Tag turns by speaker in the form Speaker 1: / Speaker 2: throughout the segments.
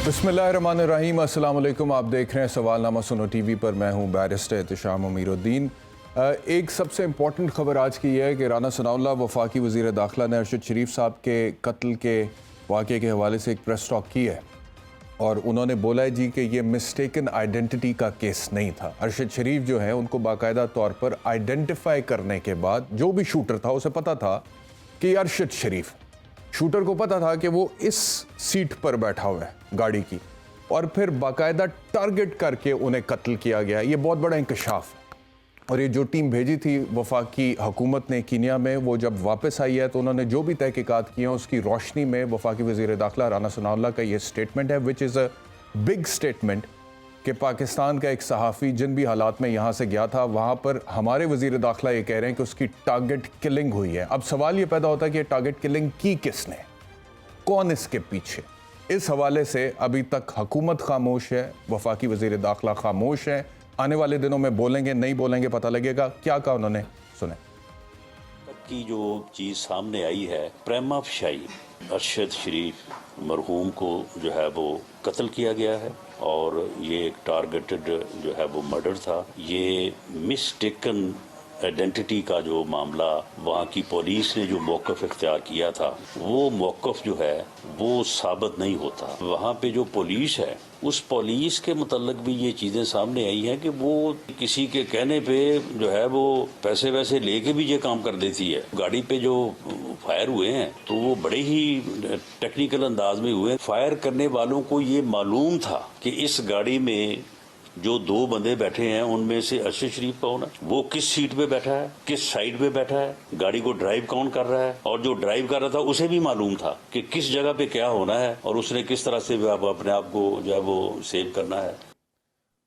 Speaker 1: बिस्मिल्लाहिर्रहमानिर्रहीम, अस्सलाम वालेकुम। आप देख रहे हैं सवालनामा सुनो टीवी पर। मैं हूं बैरिस्टर एहतशाम अमीरुद्दीन। एक सबसे इम्पॉर्टेंट खबर आज की है कि राना सनाउल्लाह वफाकी वज़ीर दाखिला ने अरशद शरीफ साहब के कत्ल के वाक़े के हवाले से एक प्रेस टॉक की है और उन्होंने बोला है जी कि ये मिस्टेकन आइडेंटिटी का केस नहीं था। अरशद शरीफ जो है उनको बाकायदा तौर पर आइडेंटिफाई करने के बाद जो भी शूटर था उसे पता था कि अरशद शरीफ, शूटर को पता था कि वो इस सीट पर बैठा हुआ है गाड़ी की, और फिर बाकायदा टारगेट करके उन्हें कत्ल किया गया। ये बहुत बड़ा इंकशाफ है। और ये जो टीम भेजी थी वफाकी हुकूमत ने कीनिया में, वो जब वापस आई है तो उन्होंने जो भी तहकीकात किए हैं उसकी रोशनी में वफाकी वज़ीर दाखिला राना सनाउल्लाह का ये स्टेटमेंट है, which is a big statement, कि पाकिस्तान का एक सहाफ़ी जिन भी हालात में यहाँ से गया था वहाँ पर हमारे वज़ीर दाखिला ये कह रहे हैं कि उसकी टारगेट किलिंग हुई है। अब सवाल ये पैदा होता है कि टारगेट किलिंग की किसने, कौन इसके पीछे। इस हवाले से अभी तक हुकूमत खामोश है, वफाकी वज़ीर दाखिला खामोश है। आने वाले दिनों में बोलेंगे नहीं बोलेंगे पता लगेगा। क्या कहा उन्होंने, सुने।
Speaker 2: की जो चीज़ सामने आई है, प्रेमा फशाई अरशद शरीफ मरहूम को जो है वो कत्ल किया गया है और ये एक टारगेटेड जो है वो मर्डर था। ये मिस्टेकन आइडेंटिटी का जो मामला, वहाँ की पुलिस ने जो मौक़िफ़ इख्तियार किया था वो मौक़िफ़ जो है वो साबित नहीं होता। वहाँ पे जो पुलिस है उस पुलिस के मुतल्लिक भी ये चीज़ें सामने आई हैं कि वो किसी के कहने पे जो है वो पैसे वैसे लेके भी ये काम कर देती है। गाड़ी पे जो फायर हुए हैं तो वो बड़े ही टेक्निकल अंदाज में हुए। फायर करने वालों को ये मालूम था कि इस गाड़ी में जो दो बंदे बैठे हैं उनमें से अरशद शरीफ कौन है, वो किस सीट पे बैठा है, किस साइड पे बैठा है, गाड़ी को ड्राइव कौन कर रहा है, और जो ड्राइव कर रहा था उसे भी मालूम था कि किस जगह पे क्या होना है और उसने किस तरह से अपने आप को जो है वो सेव करना है।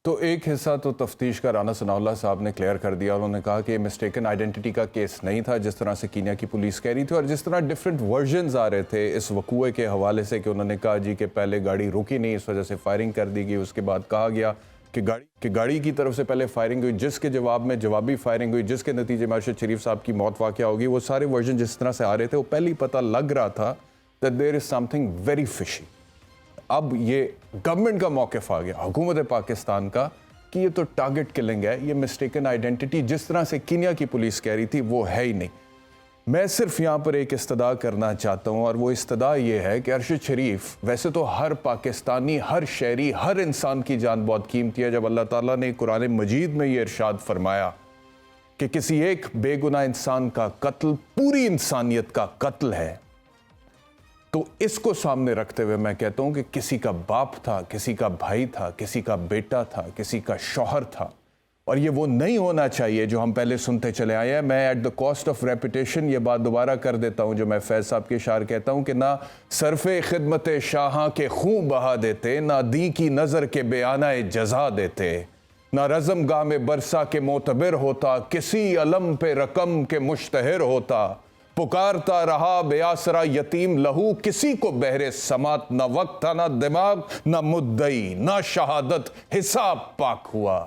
Speaker 1: तो एक हिस्सा तो तफ्तीश का राना सनाउल्लाह साहब ने क्लियर कर दिया। उन्होंने कहा कि मिस्टेकन आइडेंटिटी का केस नहीं था जिस तरह से कीनिया की पुलिस कह रही थी, और जिस तरह डिफरेंट वर्जन्स आ रहे थे इस वकूए के हवाले से, कि उन्होंने कहा जी कि पहले गाड़ी रुकी नहीं, इस वजह से फायरिंग कर दी गई। उसके बाद कहा गया कि गाड़ी की तरफ से पहले फायरिंग हुई, जिसके जवाब में जवाबी फायरिंग हुई, जिसके नतीजे में अरशद शरीफ साहब की मौत वाक़या होगी। वो सारे वर्जन जिस तरह से आ रहे थे वो पहले ही पता लग रहा था that there is something very fishy. अब ये गवर्नमेंट का मौक़िफ़ आ गया, हुकूमत पाकिस्तान का, कि ये तो टारगेट किलिंग है, ये मिस्टेकन आइडेंटिटी जिस तरह से कीनिया की पुलिस कह रही थी वो है ही नहीं। मैं सिर्फ यहाँ पर एक इस्तदा करना चाहता हूँ, और वो इस्तदा ये है कि अरशद शरीफ, वैसे तो हर पाकिस्तानी, हर शहरी, हर इंसान की जान बहुत कीमती है। जब अल्लाह ताला ने कुरान मजीद में ये इरशाद फरमाया कि किसी एक बेगुनाह इंसान का कत्ल पूरी इंसानियत का कत्ल है, तो इसको सामने रखते हुए मैं कहता हूँ कि किसी का बाप था, किसी का भाई था, किसी का बेटा था, किसी का शौहर था, और ये वो नहीं होना चाहिए जो हम पहले सुनते चले आए हैं। मैं at the cost of repetition ये बात दोबारा कर देता हूँ जो मैं फैज़ साहब के इशार कहता हूँ कि ना सरफ़े खिदमत शाहां के खून बहा देते, ना दी की नज़र के बेआना जज़ा देते, ना रज़म गाह में बरसा के मोतबर होता, किसी अलम पे रकम के मुश्तहर होता, पुकारता रहा बेआसरा यतीम लहू, किसी को बहरे समात, ना वक्त था ना दिमाग ना मुद्दई, ना शहादत हिसाब पाक हुआ।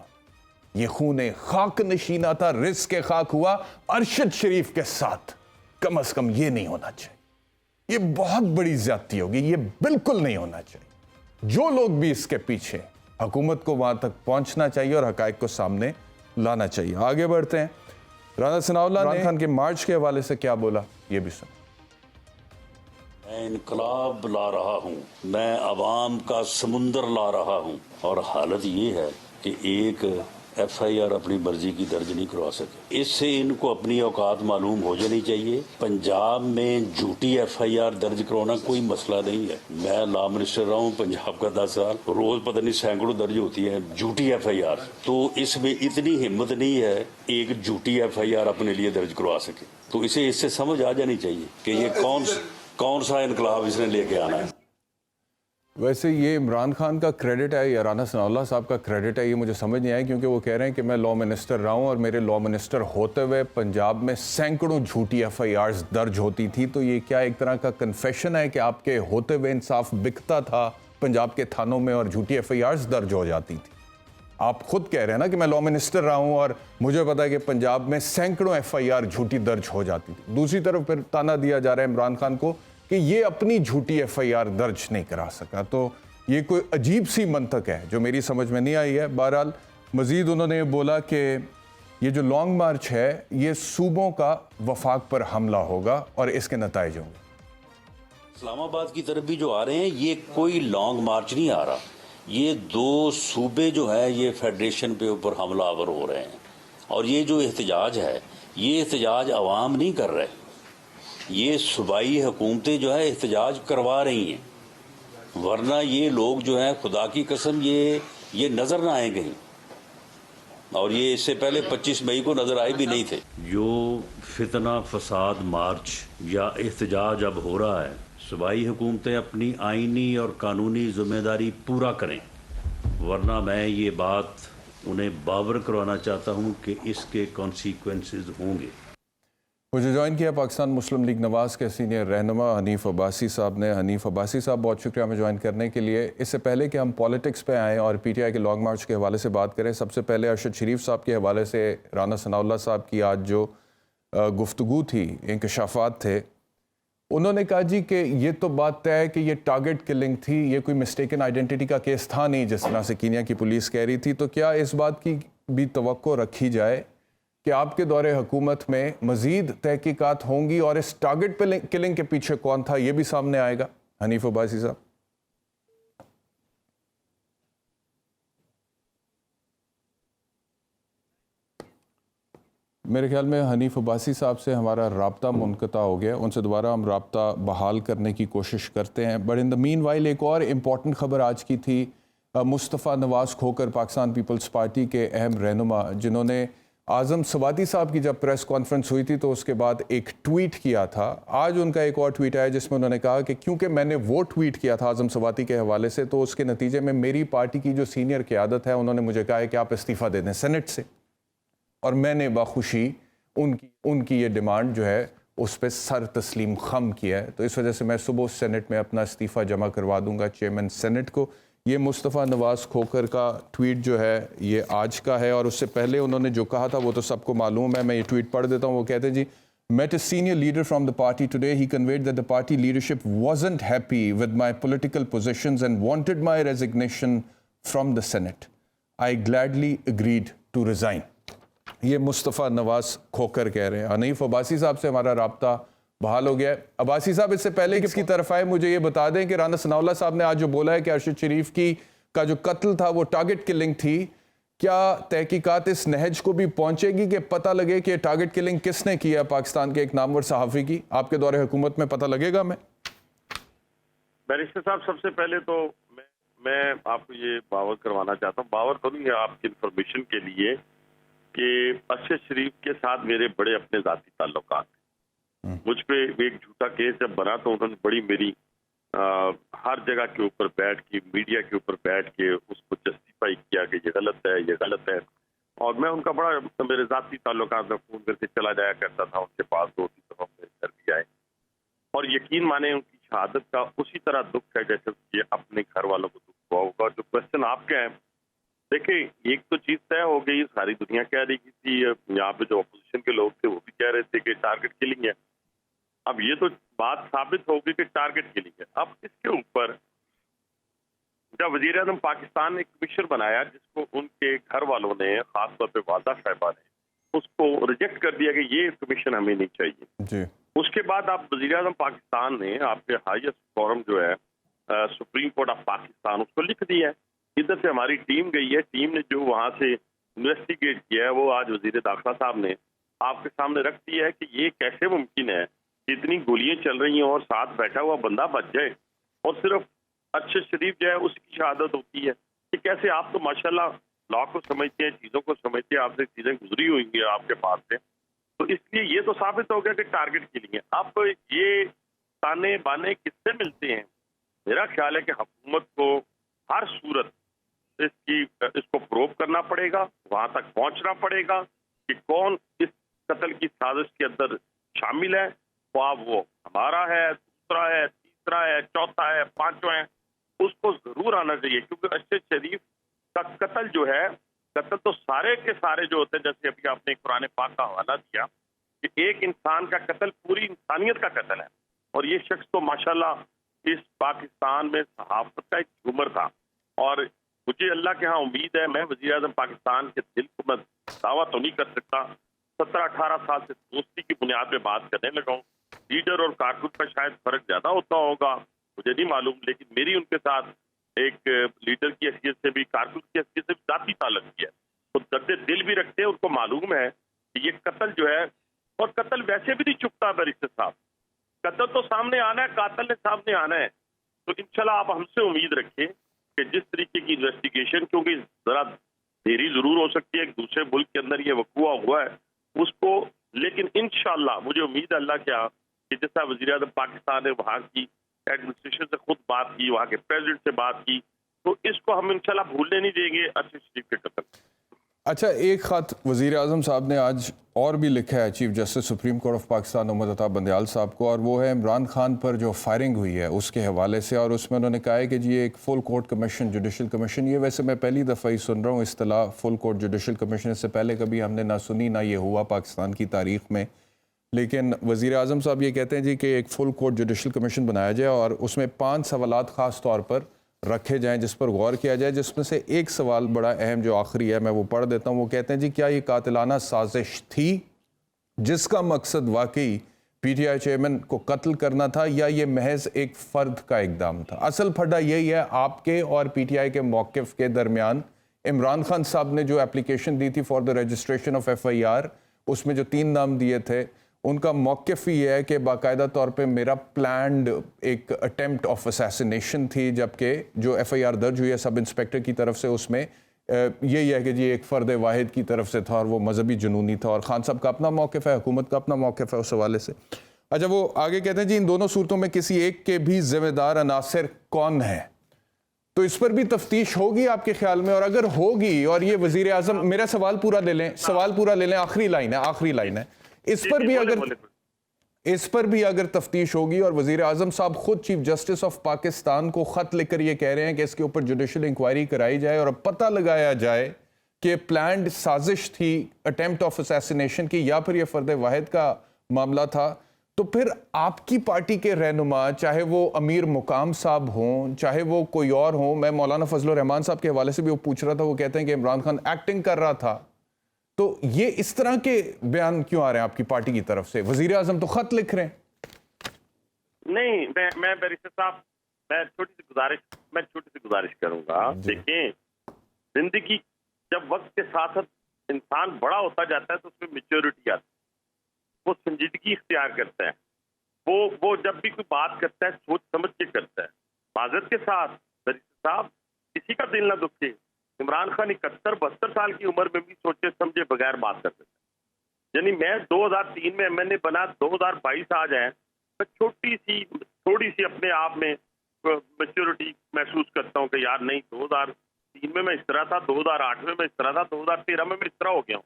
Speaker 1: ये खूने खाक नशीना था, रिस्क खाक हुआ अरशद शरीफ के साथ। कम से कम ये नहीं होना चाहिए। ये बहुत बड़ी ज्यादती होगी, ये बिल्कुल नहीं होना चाहिए। जो लोग भी इसके पीछे, हुकूमत को वहां तक पहुंचना चाहिए और हकायक को सामने लाना चाहिए। आगे बढ़ते हैं। राना सनाउल्लाह ने इमरान खान के मार्च के हवाले से क्या बोला, ये भी सुन।
Speaker 2: मैं इनकलाब ला रहा हूँ, मैं अवाम का समुंदर ला रहा हूँ, और हालत ये है कि एक FIR अपनी मर्जी की दर्ज नहीं करवा सके। इससे इनको अपनी औकात मालूम हो जानी चाहिए। पंजाब में झूठी FIR दर्ज करवाना कोई मसला नहीं है। मैं लॉ मिनिस्टर रहा हूँ पंजाब का 10 साल, रोज पता नहीं सैकड़ों दर्ज होती है झूठी FIR। तो इसमें इतनी हिम्मत नहीं है एक झूठी FIR अपने लिए दर्ज करवा सके। तो इसे इससे समझ आ जानी चाहिए कि ये कौन सा इनकलाब इसने लेके आना है।
Speaker 1: वैसे ये इमरान खान का क्रेडिट है या राना सनाउल्लाह साहब का क्रेडिट है, ये मुझे समझ नहीं आया, क्योंकि वो कह रहे हैं कि मैं लॉ मिनिस्टर रहा हूँ और मेरे लॉ मिनिस्टर होते हुए पंजाब में सैकड़ों झूठी FIRs दर्ज होती थी। तो ये क्या एक तरह का कन्फेशन है कि आपके होते हुए इंसाफ बिकता था पंजाब के थानों में और झूठी FIRs दर्ज हो जाती थी? आप खुद कह रहे हैं ना कि मैं लॉ मिनिस्टर रहा हूँ और मुझे पता है कि पंजाब में सैकड़ों FIR झूठी दर्ज हो जाती थी। दूसरी तरफ फिर ताना दिया जा रहा है इमरान खान को कि ये अपनी झूठी FIR दर्ज नहीं करा सका। तो یہ کوئی عجیب سی منطق ہے جو میری سمجھ میں نہیں آئی ہے. بہرحال مزید انہوں نے بولا کہ یہ جو لانگ مارچ ہے یہ صوبوں کا وفاق پر حملہ ہوگا اور اس کے نتائج ہوں گے.
Speaker 2: اسلام آباد کی طرف بھی جو آ رہے ہیں یہ کوئی لانگ مارچ نہیں آ رہا, یہ 2 صوبے جو ہے یہ فیڈریشن پہ اوپر حملہ آور ہو رہے ہیں. اور یہ جو احتجاج ہے یہ احتجاج عوام نہیں کر رہے, یہ صوبائی حکومتیں جو ہے احتجاج کروا رہی ہیں, ورنہ یہ لوگ جو ہیں خدا کی قسم یہ نظر نہ آئیں کہیں, اور یہ اس سے پہلے 25 مئی کو نظر آئے بھی نہیں تھے. جو فتنہ فساد مارچ یا احتجاج اب ہو رہا ہے, صوبائی حکومتیں اپنی آئینی اور قانونی ذمہ داری پورا کریں, ورنہ میں یہ بات انہیں باور کروانا چاہتا ہوں کہ اس کے کانسیکوینسز ہوں گے.
Speaker 1: مجھے جوائن کیا پاکستان مسلم لیگ نواز کے سینئر رہنما حنیف عباسی صاحب نے. حنیف عباسی صاحب بہت شکریہ ہمیں جوائن کرنے کے لیے. اس سے پہلے کہ ہم پولیٹکس پہ آئیں اور پی ٹی آئی کے لانگ مارچ کے حوالے سے بات کریں, سب سے پہلے ارشد شریف صاحب کے حوالے سے رانا ثناء اللہ صاحب کی آج جو گفتگو تھی, انکشافات تھے, انہوں نے کہا جی کہ یہ تو بات طے ہے کہ یہ ٹارگٹ کلنگ تھی, یہ کوئی مسٹیکن آئیڈینٹی کا کیس تھا نہیں جس طرح سے کینیا کی پولیس کہہ رہی تھی. تو کیا اس بات کی بھی توقع رکھی جائے کہ آپ کے دور حکومت میں مزید تحقیقات ہوں گی اور اس ٹارگٹ کلنگ کے پیچھے کون تھا یہ بھی سامنے آئے گا؟ حنیف عباسی صاحب. میرے خیال میں حنیف عباسی صاحب سے ہمارا رابطہ منقطع ہو گیا, ان سے دوبارہ ہم رابطہ بحال کرنے کی کوشش کرتے ہیں. But in the main while ایک اور امپورٹنٹ خبر آج کی تھی. مصطفیٰ نواز کھوکر پاکستان پیپلز پارٹی کے اہم رہنما, جنہوں نے اعظم سواتی صاحب کی جب پریس کانفرنس ہوئی تھی تو اس کے بعد ایک ٹویٹ کیا تھا. آج ان کا ایک اور ٹویٹ آیا جس میں انہوں نے کہا کہ کیونکہ میں نے وہ ٹویٹ کیا تھا اعظم سواتی کے حوالے سے, تو اس کے نتیجے میں میری پارٹی کی جو سینئر قیادت ہے انہوں نے مجھے کہا ہے کہ آپ استعفیٰ دے دیں سینٹ سے, اور میں نے بخوشی ان کی یہ ڈیمانڈ جو ہے اس پہ سر تسلیم خم کیا ہے. تو اس وجہ سے میں صبح سینٹ میں اپنا استعفیٰ جمع کروا دوں گا چیئرمین سینٹ کو. یہ مصطفیٰ نواز کھوکر کا ٹویٹ جو ہے یہ آج کا ہے, اور اس سے پہلے انہوں نے جو کہا تھا وہ تو سب کو معلوم ہے. میں یہ ٹویٹ پڑھ دیتا ہوں. وہ کہتے ہیں جی, met a senior leader from the party today. He conveyed that the party leadership wasn't happy with my political positions and wanted my resignation from the Senate. I gladly agreed to resign. یہ مصطفیٰ نواز کھوکر کہہ رہے ہیں. حنیف عباسی صاحب سے ہمارا رابطہ بحال ہو گیا ہے. عباسی صاحب اس سے پہلے کس کی طرف آئے مجھے یہ بتا دیں کہ رانا ثناء اللہ صاحب نے آج جو بولا ہے کہ ارشد شریف کا جو قتل تھا وہ ٹارگٹ کلنگ تھی, کیا تحقیقات اس نہج کو بھی پہنچے گی کہ پتہ لگے کہ ٹارگٹ کلنگ کس نے کیا پاکستان کے ایک نامور صحافی کی؟ آپ کے دور حکومت میں پتہ لگے گا؟
Speaker 3: بیرسٹر صاحب, سب سے پہلے تو میں آپ کو یہ باور کروانا چاہتا ہوں, باور تو نہیں ہے, آپ کی انفارمیشن کے لیے, کہ ارشد شریف کے ساتھ میرے بڑے اپنے ذاتی تعلقات ہیں. مجھ پہ ایک جھوٹا کیس جب بنا تو انہوں نے بڑی میری ہر جگہ کے اوپر بیٹھ کے, میڈیا کے اوپر بیٹھ کے اس کو جسٹیفائی کیا کہ یہ غلط ہے, یہ غلط ہے. اور میں ان کا بڑا میرے ذاتی تعلقات میں فون کر کے چلا جایا کرتا تھا ان کے پاس, 2-3 دفعہ میرے گھر بھی آئے. اور یقین مانے ان کی شہادت کا اسی طرح دکھ ہے جیسے کہ اپنے گھر والوں کو دکھ ہوا ہوگا. جو کوشچن آپ کے ہیں, دیکھیں ایک تو چیز طے ہو گئی, ساری دنیا کہہ رہی تھی, یہاں پہ جو اپوزیشن کے لوگ تھے وہ بھی کہہ رہے تھے کہ ٹارگٹ کلنگ ہے. اب یہ تو بات ثابت ہوگی کہ ٹارگٹ کلنگ ہے. اب اس کے اوپر جب وزیر اعظم پاکستان نے ایک کمیشن بنایا جس کو ان کے گھر والوں نے, خاص طور پہ والدہ صاحبہ نے, اس کو ریجیکٹ کر دیا کہ یہ کمیشن ہمیں نہیں چاہیے جی. اس کے بعد آپ وزیر اعظم پاکستان نے آپ کے ہائیسٹ فورم جو ہے سپریم کورٹ آف پاکستان, اس کو لکھ دیا ہے. ادھر سے ہماری ٹیم گئی ہے, ٹیم نے جو وہاں سے انویسٹیگیٹ کیا ہے وہ آج وزیر داخلہ صاحب نے آپ کے سامنے رکھ دیا ہے کہ یہ کیسے ممکن ہے کہ اتنی گولیاں چل رہی ہیں اور ساتھ بیٹھا ہوا بندہ بچ جائے اور صرف ارشد شریف جو ہے اس کی شہادت ہوتی ہے. کہ کیسے آپ تو ماشاءاللہ لا کو سمجھتے ہیں, چیزوں کو سمجھتے ہیں, آپ سے چیزیں گزری ہوئی ہیں آپ کے پاس سے, تو اس لیے یہ تو ثابت ہو گیا کہ ٹارگٹ کے لیے. اب یہ تانے بانے کس سے ملتے ہیں؟ میرا خیال ہے کہ حکومت کو ہر صورت اس کو پروو کرنا پڑے گا, وہاں تک پہنچنا پڑے گا کہ کون اس قتل کی سازش کے اندر شامل ہے. وہ ہمارا ہے, دوسرا ہے, تیسرا ہے, چوتھا ہے, پانچواں ہے, اس کو ضرور آنا چاہیے. کیونکہ ارشد شریف کا قتل جو ہے, قتل تو سارے کے سارے جو ہوتے ہیں, جیسے ابھی آپ نے قرآن پاک کا حوالہ دیا کہ ایک انسان کا قتل پوری انسانیت کا قتل ہے, اور یہ شخص تو ماشاءاللہ इस पाकिस्तान में सहाफत का एक झूमर था। और मुझे अल्लाह के यहाँ उम्मीद है, मैं वज़ीर आज़म पाकिस्तान के दिल को मैं दावा तो नहीं कर सकता, 17-18 साल से दोस्ती की बुनियाद पे बात करने लगा हूँ। लीडर और कारकुन का शायद फर्क ज्यादा होता होगा, मुझे नहीं मालूम, लेकिन मेरी उनके साथ एक लीडर की हैसियत से भी, कारकुन की हैसियत से भी जाती ताल्लुक है। तो दर्द दिल भी रखते हैं, उनको मालूम है कि ये कत्ल जो है, और कत्ल वैसे भी नहीं चुकता बैरिस्टर साहब, कत्ल तो सामने आना है, कातिल ने सामने आना है। तो इंशाल्लाह आप हमसे उम्मीद रखें कि जिस तरीके की इन्वेस्टिगेशन, क्योंकि जरा देरी जरूर हो सकती है, एक दूसरे मुल्क के अंदर ये वकूआ हुआ है उसको, लेकिन इंशाल्लाह मुझे उम्मीद है अल्लाह क्या कि जैसा वज़ीर आज़म पाकिस्तान ने वहाँ की एडमिनिस्ट्रेशन से खुद बात की, वहाँ के प्रेसिडेंट से बात की, तो इसको हम इंशाल्लाह भूलने नहीं देंगे अरशद शरीफ के कत्ल।
Speaker 1: अच्छा, एक ख़त वज़ीर आज़म साहब ने आज और भी लिखा है chief justice supreme court of Pakistan Mohammad Ata Bandial साहब को, और वो है इमरान खान पर जो फायरिंग हुई है उसके हवाले से। और उसमें उन्होंने कहा है कि जी एक full court commission, judicial commission, ये वैसे मैं पहली दफ़ा ही सुन रहा हूँ इस्तिलाह फुल कोर्ट जुडिशल कमीशन, इससे पहले कभी हमने ना सुनी ना ये हुआ पाकिस्तान की तारीख़ में। लेकिन वज़ीर आज़म साहब ये कहते हैं जी कि एक फुल कोर्ट जुडिशल कमीशन बनाया जाए और उसमें 5 सवालात ख़ास तौर पर रखे जाएं जिस पर गौर किया जाए, जिसमें से एक सवाल बड़ा अहम जो आखिरी है, मैं वो पढ़ देता हूँ। वो कहते हैं जी क्या ये कातिलाना साजिश थी जिसका मकसद वाकई पीटीआई चेयरमैन को कत्ल करना था, या ये महज एक फ़र्द का इक़दाम था? असल फड्डा यही है आपके और पीटीआई के मौक़िफ़ के दरमियान। इमरान खान साहब ने जो एप्लीकेशन दी थी for the registration of FIR, उसमें जो 3 नाम दिए थे, उनका मौक़िफ़ ये है कि बाकायदा तौर पे मेरा प्लान्ड एक अटेम्प्ट ऑफ असैसिनेशन थी, जबकि जो FIR दर्ज हुई है सब इंस्पेक्टर की तरफ से उसमें यही है कि जी एक फ़र्द वाहिद की तरफ से था और वो मजहबी जुनूनी था। और खान साहब का अपना मौक़िफ़ है, हुकूमत का अपना मौक़िफ़ है उस हवाले से। अच्छा, वो आगे कहते हैं जी इन दोनों सूरतों में किसी एक के भी ज़िम्मेदार अनासिर कौन है? तो इस पर भी तफ्तीश होगी आपके ख्याल में? और अगर होगी, और ये वज़ीर आज़म, मेरा सवाल पूरा ले लें, आखिरी लाइन है, इस पर भी अगर तफ्तीश होगी और वज़ीर आज़म साहब खुद चीफ जस्टिस ऑफ पाकिस्तान को ख़त लिखकर ये कह रहे हैं कि इसके ऊपर जुडिशल इंक्वायरी कराई जाए और अब पता लगाया जाए कि प्लान्ड साजिश थी अटेम्प्ट ऑफ असैसिनेशन की या फिर ये फ़र्द वाहिद का मामला था, तो फिर आपकी पार्टी के रहनुमा, चाहे वो अमीर मुकाम साहब हों, चाहे वो कोई और हों, मैं मौलाना फजलुर रहमान साहब के हवाले से भी वो पूछ रहा था, वो कहते हैं कि इमरान खान एक्टिंग कर रहा था, तो ये इस तरह के बयान क्यों आ रहे हैं आपकी पार्टी की तरफ से? वजीर आजम तो खत लिख रहे हैं।
Speaker 3: नहीं, मैं बैरिस्टर साहब, मैं छोटी सी गुजारिश करूंगा। देखें, जिंदगी जब वक्त के साथ इंसान बड़ा होता जाता है तो उसमें मैच्योरिटी आती है, वो संजीदगी इख्तियार करता है, वो जब भी कोई बात करता है सोच समझ के करता है। माजरत के साथ बैरिस्टर साहब, किसी का दिल ना दुखे, इमरान खान 71-72 साल की उम्र में भी सोचे समझे बगैर बात कर सकते हैं। यानी मैं 2003 में MNA बना, 2022 आ जाए, मैं थोड़ी सी अपने आप में मैच्योरिटी महसूस करता हूँ कि यार नहीं, 2003 में मैं इस तरह था, 2008 में मैं इस तरह था, 2013 में मैं इस तरह हो गया हूँ।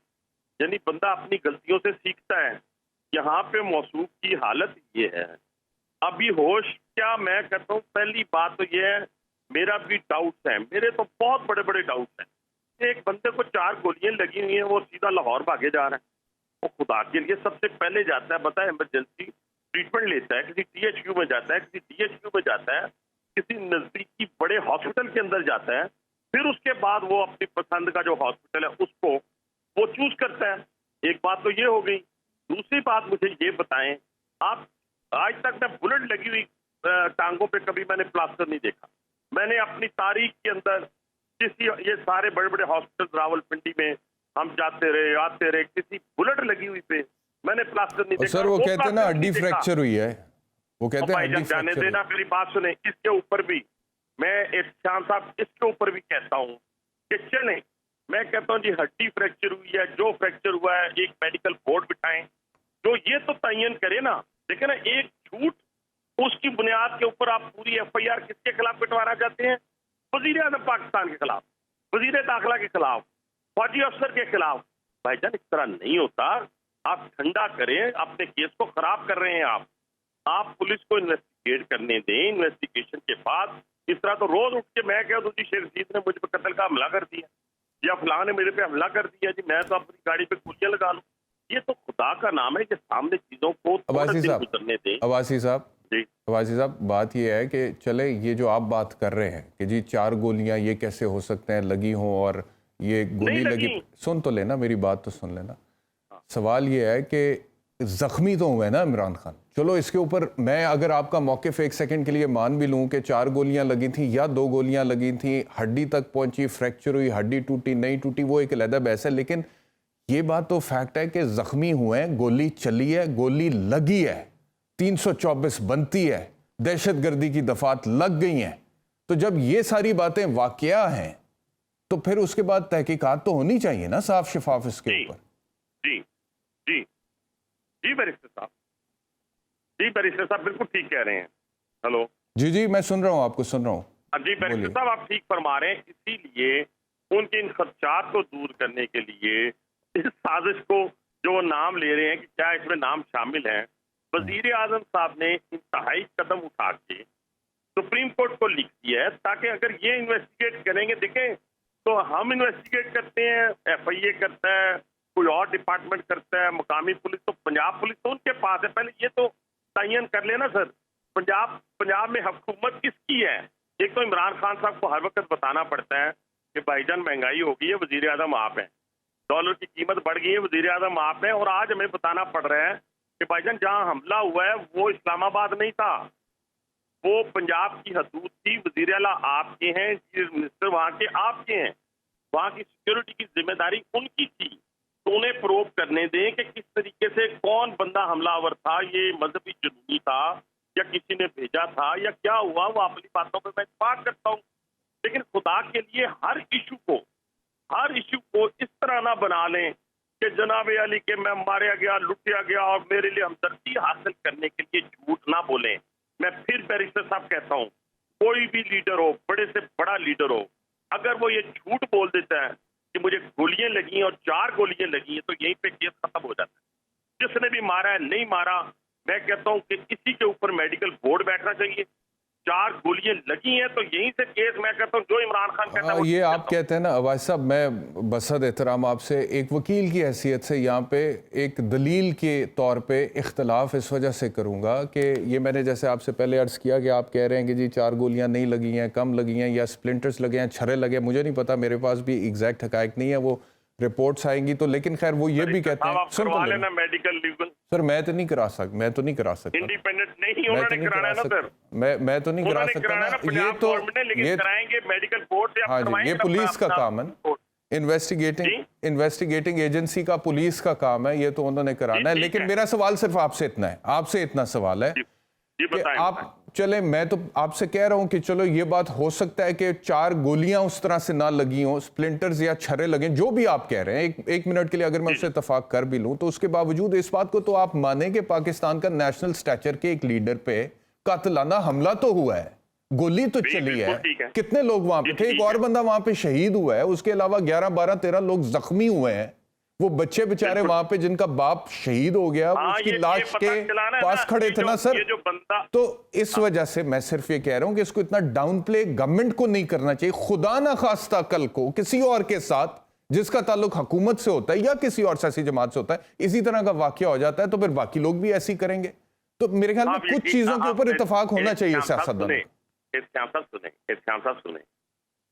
Speaker 3: यानी बंदा अपनी गलतियों से सीखता है। यहाँ पे मौसूफ की हालत ये है, अभी होश क्या, मैं कहता हूँ पहली बात तो ये है, मेरा भी डाउट्स हैं, मेरे तो बहुत बड़े बड़े डाउट्स हैं। एक बंदे को 4 गोलियां लगी हुई हैं, वो सीधा लाहौर भागे जा रहा है, वो खुदा के लिए सबसे पहले जाता है, बताए, इमरजेंसी ट्रीटमेंट लेता है, किसी THQ में जाता है, किसी DHQ में जाता है, किसी नजदीकी बड़े हॉस्पिटल के अंदर जाता है, फिर उसके बाद वो अपनी पसंद का जो हॉस्पिटल है उसको वो चूज करता है। एक बात तो ये हो गई। दूसरी बात मुझे ये बताएं, आप, आज तक मैं बुलेट लगी हुई टांगों पे कभी मैंने प्लास्टर नहीं देखा। मैंने अपनी तारीख के अंदर ये सारे बड़े बड़े हॉस्पिटल रावलपिंडी में हम जाते रहे आते रहे, किसी बुलेट लगी हुई पे मैंने प्लास्टर नहीं देखा।
Speaker 1: सर वो कहते हैं ना हड्डी फ्रैक्चर हुई है, वो कहते हैं हड्डी
Speaker 3: जाने
Speaker 1: फ्रैक्चर।
Speaker 3: देना, मेरी बात सुने, इसके ऊपर भी मैं इरशाद साहब, इसके ऊपर भी कहता हूँ कि चलें, मैं कहता हूँ जी हड्डी फ्रैक्चर हुई है, जो फ्रैक्चर हुआ है एक मेडिकल बोर्ड बिठाएं जो ये तो तयन करे ना। देखे ना, एक झूठ, उसकी बुनियाद के ऊपर आप पूरी FIR किसके खिलाफ पिटवाना चाहते हैं? वजीर आज़म पाकिस्तान के खिलाफ, वजीर दाखिला के खिलाफ, फौजी अफसर के खिलाफ। भाईजान इस तरह नहीं होता, आप ठंडा करें, अपने केस को खराब कर रहे हैं आप पुलिस को इन्वेस्टिगेट करने दें। इन्वेस्टिगेशन के बाद इस तरह तो रोज उठ के मैं कह दूं जी शेख रशीद ने मुझ पर कत्ल का हमला कर दिया, या फलां ने मेरे पे हमला कर दिया जी, मैं तो अपनी गाड़ी पे गोलियां लगा लूं। ये तो खुदा का नाम है कि सामने चीजों को थोड़ा दिन गुजरने दें।
Speaker 1: अब्बासी साहब,
Speaker 3: جی
Speaker 1: वाजी साहब, बात ये है कि चले ये जो आप बात कर रहे हैं कि जी 4 गोलियां ये कैसे हो सकते हैं लगी हों, और ये गोली
Speaker 3: नहीं
Speaker 1: लगी,
Speaker 3: लगी।
Speaker 1: सुन तो लेना मेरी बात, तो सुन लेना। सवाल ये है कि जख्मी तो हुए ना इमरान खान, चलो इसके ऊपर मैं अगर आपका मौक़िफ़ एक सेकंड के लिए मान भी लूँ कि 4 गोलियां लगी थी या 2 गोलियां लगी थी, हड्डी तक पहुंची, फ्रैक्चर हुई, हड्डी टूटी नहीं टूटी, वो एक अलग बहस है, लेकिन ये बात तो फैक्ट है कि जख्मी हुए हैं, गोली चली है, गोली लगी है, 324 बनती है, दहशतगर्दी की दफात लग गई हैं। तो जब ये सारी बातें वाकया हैं तो फिर उसके बाद तहकीकात तो होनी चाहिए ना साफ शफाफ इसके
Speaker 3: जी
Speaker 1: ऊपर।
Speaker 3: जी जी जी बैरिस्टर साहब, जी बैरिस्टर साहब बिल्कुल ठीक कह रहे हैं। हेलो
Speaker 1: जी जी, मैं सुन रहा हूँ, आपको सुन रहा हूँ।
Speaker 3: जी बैरिस्टर साहब, आप ठीक फरमा रहे हैं। इसीलिए उनके इन खदशात को दूर करने के लिए इस साजिश को जो वो नाम ले रहे हैं कि क्या इसमें नाम शामिल है, वजीर आजम साहब ने इंतहाई कदम उठा के सुप्रीम कोर्ट को लिख दिया है, ताकि अगर ये इन्वेस्टिगेट करेंगे, देखें तो हम इन्वेस्टिगेट करते हैं, FIA करता है, कोई और डिपार्टमेंट करता है, मकामी पुलिस, तो पंजाब पुलिस तो उनके पास है। पहले ये तो तयन कर लेना सर, पंजाब में हुकूमत किसकी है। एक तो इमरान खान साहब को हर वक्त बताना पड़ता है कि भाईजान महंगाई हो गई है, वजीर आजम आप हैं, डॉलर की कीमत बढ़ गई है, वजीर आजम आप हैं, और आज हमें बताना पड़ रहा है कि भाईजान जहां हमला हुआ है वो इस्लामाबाद नहीं था, वो पंजाब की हदूद थी, वजीर आला आपके हैं, चीफ मिनिस्टर वहां के आपके हैं, वहां की सिक्योरिटी की जिम्मेदारी उनकी थी। तो उन्हें प्रोब करने दें कि किस तरीके से कौन बंदा हमलावर था, ये मजहबी जुनूनी था या किसी ने भेजा था या क्या हुआ, वो अपनी बातों पर मैं बात करता हूँ। लेकिन खुदा के लिए हर इशू को इस तरह ना बना लें कि जनाब अली के मैं मारा गया, लुटिया गया और मेरे लिए हमदर्दी हासिल करने के लिए झूठ ना बोलें। मैं फिर बैरिस्टर साहब कहता हूँ, कोई भी लीडर हो, बड़े से बड़ा लीडर हो, अगर वो ये झूठ बोल देता है कि मुझे गोलियां लगी और 4 गोलियां लगी हैं, तो यहीं पे केस खत्म हो जाता है। जिसने भी मारा है, नहीं मारा, मैं कहता हूँ कि इसी के ऊपर मेडिकल बोर्ड बैठना चाहिए। 4 गोलियां लगी हैं तो यहीं से केस, मैं कहता हूँ जो इमरान खान कहता है
Speaker 1: ये आप कहते हैं ना अवाज साहब, मैं बसद एहतराम आपसे एक वकील की हैसियत से यहाँ पे एक दलील के तौर पे इख्तलाफ इस वजह से करूँगा कि ये मैंने जैसे आपसे पहले अर्ज़ किया कि आप कह रहे हैं कि जी 4 गोलियाँ नहीं लगी हैं, कम लगी हैं, या स्प्लिंटर्स लगे हैं, छर्रे लगे, मुझे नहीं पता, मेरे पास भी एग्जैक्ट हकायक नहीं है, वो रिपोर्ट्स आएंगी तो। लेकिन खैर वो ये भी कहते हैं, सुन तो लेना
Speaker 3: मेडिकल लीगल
Speaker 1: सर, मैं तो नहीं करा सकता,
Speaker 3: इंडिपेंडेंट नहीं, उन्होंने कराना है ना सर,
Speaker 1: मैं तो नहीं करा सकता ना, ये तो
Speaker 3: लेकिन कराएंगे मेडिकल बोर्ड से।
Speaker 1: हाँ जी, ये पुलिस का काम है, इन्वेस्टिगेटिंग एजेंसी का पुलिस का काम है, ये तो उन्होंने कराना है। लेकिन मेरा सवाल सिर्फ आपसे इतना है, आपसे इतना सवाल है कि आप चले, मैं तो आपसे कह रहा हूं कि चलो ये बात हो सकता है कि 4 गोलियां उस तरह से ना लगी हों, स्प्लिंटर्स या छर्रे लगे, जो भी आप कह रहे हैं, एक मिनट के लिए अगर मैं उससे इत्तेफाक कर भी लूं, तो उसके बावजूद इस बात को तो आप माने कि पाकिस्तान का नेशनल स्टैचर के एक लीडर पे कातिलाना हमला तो हुआ है, गोली तो चली है, कितने लोग वहां पे थे, एक और बंदा वहां पे शहीद हुआ है, उसके अलावा 11, 12, 13 लोग जख्मी हुए हैं, वो बच्चे बेचारे वहां पे जिनका बाप शहीद हो गया, उसकी लाश के पास खड़े थे ना सर। तो इस वजह से मैं सिर्फ ये कह रहा हूं कि इसको इतना डाउन प्ले गवर्नमेंट को नहीं करना चाहिए। खुदा ना खास्ता कल को किसी और के साथ जिसका ताल्लुक हुकूमत से होता है या किसी और सियासी जमात से होता है, इसी तरह का वाकया हो जाता है, तो फिर बाकी लोग भी ऐसी करेंगे। तो मेरे ख्याल में कुछ चीजों के ऊपर इत्तेफाक होना चाहिए सियासतदानों
Speaker 3: को। सुने,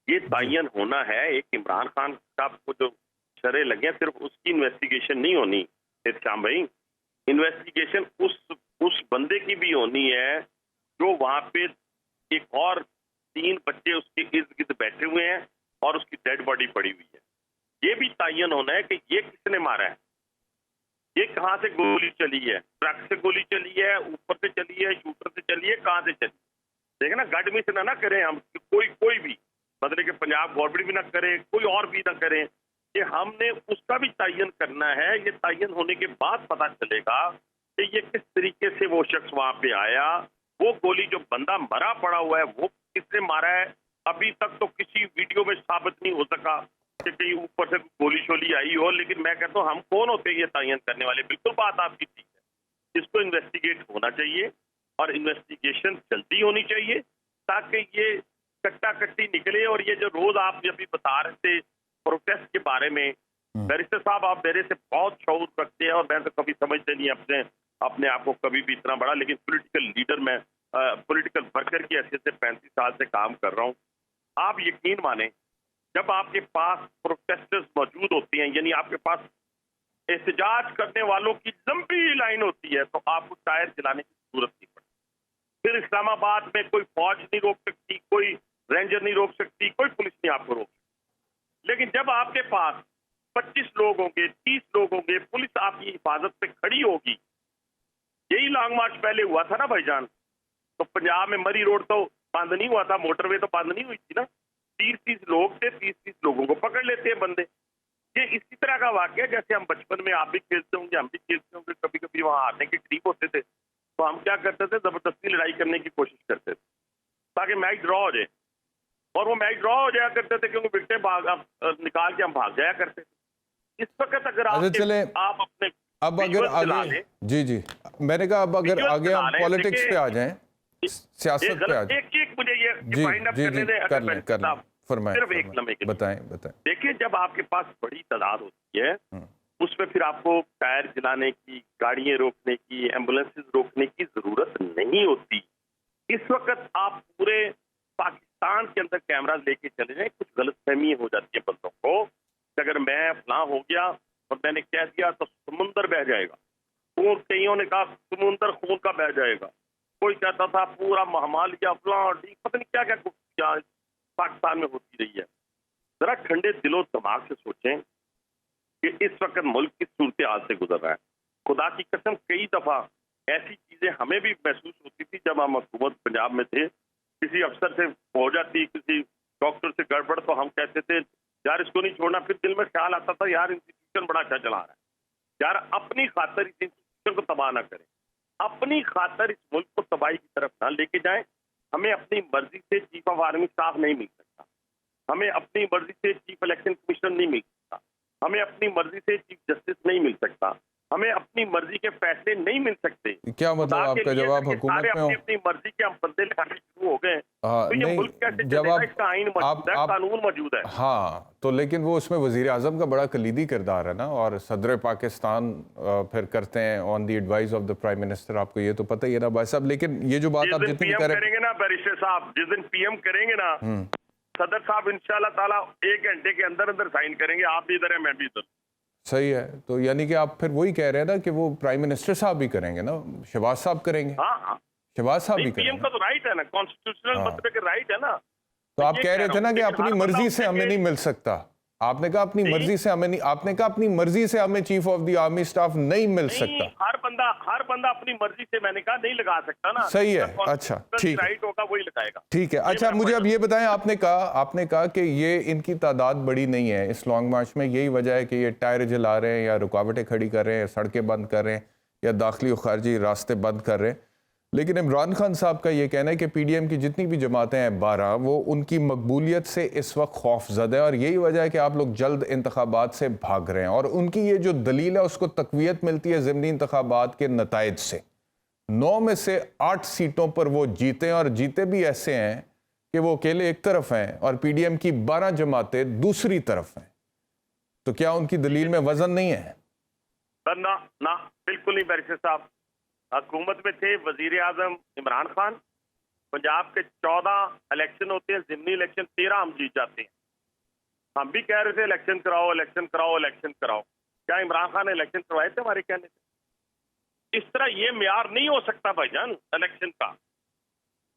Speaker 3: ये तयन होना है, एक इमरान खान साहब को जो छर्रे लगे, सिर्फ उसकी इन्वेस्टिगेशन नहीं होनी इत्याम भाई, इन्वेस्टिगेशन उस बंदे की भी होनी है जो वहां पे एक और 3 बच्चे उसके इर्द गिर्द बैठे हुए हैं और उसकी डेड बॉडी पड़ी हुई है। ये भी तयन होना है कि ये किसने मारा है, ये कहां से गोली चली है, ट्रक से गोली चली है, ऊपर से चली है, शूटर से चली है, कहां से चली। देखे ना, गड मिस ना करें हम, कोई भी, मतलब कि पंजाब गवर्नमेंट भी ना करे, कोई और भी ना करे, कि हमने उसका भी तयन करना है। ये तयन होने के बाद पता चलेगा कि ये किस तरीके से वो शख्स वहां पे आया, वो गोली जो बंदा मरा पड़ा हुआ है वो किसने मारा है। अभी तक तो किसी वीडियो में साबित नहीं हो सका कि कहीं ऊपर से गोली शोली आई हो, लेकिन मैं कहता हूँ हम कौन होते हैं ये तयन करने वाले। बिल्कुल बात आपकी ठीक है, इसको इन्वेस्टिगेट होना चाहिए और इन्वेस्टिगेशन जल्दी होनी चाहिए ताकि ये कट्टा कट्टी निकले। और ये जो रोज आप जब भी बता रहे थे प्रोटेस्ट के बारे में, बैरिस्टर साहब आप मेरे से बहुत शऊर रखते हैं और मैं तो कभी समझते नहीं अपने आप को कभी भी इतना बड़ा, लेकिन पॉलिटिकल लीडर मैं पॉलिटिकल वर्कर की हैसियत से 35 साल से काम कर रहा हूँ। आप यकीन माने, जब आपके पास प्रोटेस्टर्स मौजूद होती हैं, यानी आपके पास एहतजाज करने वालों की लंबी लाइन होती है, तो आपको टायर जलाने की जरूरत नहीं पड़ती। फिर इस्लामाबाद में कोई फौज नहीं रोक सकती, कोई रेंजर नहीं रोक सकती, कोई पुलिस नहीं आपको रोक सकती। लेकिन जब आपके पास 25 लोग होंगे, 30 लोग होंगे, पुलिस आपकी हिफाजत पे खड़ी होगी। यही लॉन्ग मार्च पहले हुआ था ना भाईजान। तो पंजाब में मरी रोड तो बंद नहीं हुआ था, मोटरवे तो बंद नहीं हुई थी ना। 30-30 लोग थे, 30-30 लोगों को पकड़ लेते हैं बंदे। ये इसी तरह का वाकया, जैसे हम बचपन में आप भी खेलते होंगे, हम भी खेलते होंगे, कभी कभी वहां आने के करीब होते थे तो हम क्या करते थे, जबरदस्ती लड़ाई करने की कोशिश करते थे ताकि मैच ड्रॉ हो जाए। और वो मैच ड्रॉ हो जाया करते थे क्योंकि विकेटें निकाल के हम भाग जाया करते थे। इस वक्त अगर आप अपने
Speaker 1: अब अगर आगे जी मैंने कहा अब अगर आगे हम पॉलिटिक्स पे आ जाएं, सियासत पे आ जाएं।
Speaker 3: एक मुझे ये डिफाइन अप करने दें,
Speaker 1: कर लें फरमाएं,
Speaker 3: सिर्फ एक लम्हे के
Speaker 1: बताएं।
Speaker 3: देखिए, जब आपके पास बड़ी तादाद होती है उसमें फिर आपको टायर जलाने की, गाड़ियां रोकने की, एम्बुलेंसेस रोकने की जरूरत नहीं होती। इस वक्त आप पूरे पाकिस्तान के अंदर कैमरा लेके चले जाएं, कुछ गलतफहमी हो जाती है बंदों को। अगर मैं फलां हो गया और मैंने कह दिया तो समुंदर बह जाएगा, और कईयों ने कहा समुंदर खून का बह जाएगा, कोई कहता था पूरा महामालिया फलां पता नहीं क्या क्या पाकिस्तान में होती रही है। जरा ठंडे दिलो दिमाग से सोचें कि इस वक्त मुल्क की सूरत हाल से गुजर रहा है। खुदा की कसम, कई दफा ऐसी चीजें हमें भी महसूस होती थी जब हम हुकूमत पंजाब में थे। किसी अफसर से हो जाती, किसी डॉक्टर से गड़बड़, तो हम कहते थे यार इसको नहीं छोड़ना। फिर दिल में ख्याल आता था यार इंस्टीट्यूशन बड़ा अच्छा चला रहा है, यार अपनी खातर इस इंस्टीट्यूशन को तबाह ना करें, अपनी खातर इस मुल्क को तबाही की तरफ ना लेके जाएं। हमें अपनी मर्जी से चीफ ऑफ आर्मी स्टाफ नहीं मिल सकता, हमें अपनी मर्जी से चीफ इलेक्शन कमिश्नर नहीं मिल सकता, हमें अपनी मर्जी से चीफ जस्टिस नहीं मिल सकता, हमें अपनी मर्जी के फैसले नहीं मिल सकते।
Speaker 1: क्या मतलब आपका जवाब हुकूमत में हो?
Speaker 3: अपनी मर्जी के हम बंदे लगाने शुरू हो गए तो ये मुल्क कैसे चलेगा? इसका आइन मौजूद है, कानून मौजूद है।
Speaker 1: हाँ, तो लेकिन वो उसमें वजीर आजम का बड़ा कलीदी किरदार है ना, और सदर पाकिस्तान फिर करते हैं on the advice of the prime minister. आपको ये तो पता ही है ना भाई साहब। लेकिन ये जो बात आप जितनी
Speaker 3: करेंगे ना बैरिस्टर साहब, जिस दिन पीएम करेंगे ना सदर साहब, इंशाल्लाह ताला 1 घंटे के अंदर अंदर साइन करेंगे। आप भी इधर है, मैं भी इधर।
Speaker 1: सही है, तो यानी कि आप फिर वही कह रहे हैं ना कि वो प्राइम मिनिस्टर साहब भी करेंगे ना, शहबाज साहब करेंगे।
Speaker 3: हाँ,
Speaker 1: शहबाज साहब भी
Speaker 3: पीएम का तो राइट है ना, कॉन्स्टिट्यूशनल मतलब के राइट है ना।
Speaker 1: तो आप कह रहे थे ना कि अपनी मर्जी से हमें नहीं मिल सकता, आपने कहा अपनी मर्जी से हमें नहीं, आपने कहा अपनी मर्जी से हमें chief of the army staff नहीं मिल सकता।
Speaker 3: हर बंदा अपनी मर्जी से, मैंने कहा, नहीं लगा सकता ना।
Speaker 1: सही है, अच्छा ठीक है,
Speaker 3: राइट होगा वही लगाएगा।
Speaker 1: ठीक है। अच्छा मुझे अब ये बताएं, आपने कहा कि ये इनकी तादाद बड़ी नहीं है इस लॉन्ग मार्च में, यही वजह है कि ये टायर जला रहे हैं या रुकावटें खड़ी कर रहे हैं, सड़कें बंद कर रहे हैं या दाखिली और खारजी रास्ते बंद कर रहे हैं। लेकिन इमरान खान साहब का ये कहना है कि पीडीएम की जितनी भी जमातें हैं 12, वो उनकी मकबूलियत से इस वक्त खौफजदा है और यही वजह है कि आप लोग जल्द इंतखाबात से भाग रहे हैं। और उनकी ये जो दलील है उसको तकवीयत मिलती है ज़िमनी इंतखाबात के नताइज से। 9 में से 8 सीटों पर वो जीते, और जीते भी ऐसे हैं कि वो अकेले एक तरफ हैं और पीडीएम की 12 जमातें दूसरी तरफ हैं। तो क्या उनकी दलील में वजन नहीं है?
Speaker 3: ना, बिल्कुल नहीं बैरिस्टर साहब। हुकूमत में थे वजीर आजम इमरान खान, पंजाब के 14 इलेक्शन होते हैं, ज़िमनी इलेक्शन 13 हम जीत जाते हैं। हम भी कह रहे थे इलेक्शन कराओ, इलेक्शन कराओ, इलेक्शन कराओ। क्या इमरान खान ने इलेक्शन करवाए थे हमारे कहने से? इस तरह ये म्यार नहीं हो सकता भाईजान इलेक्शन का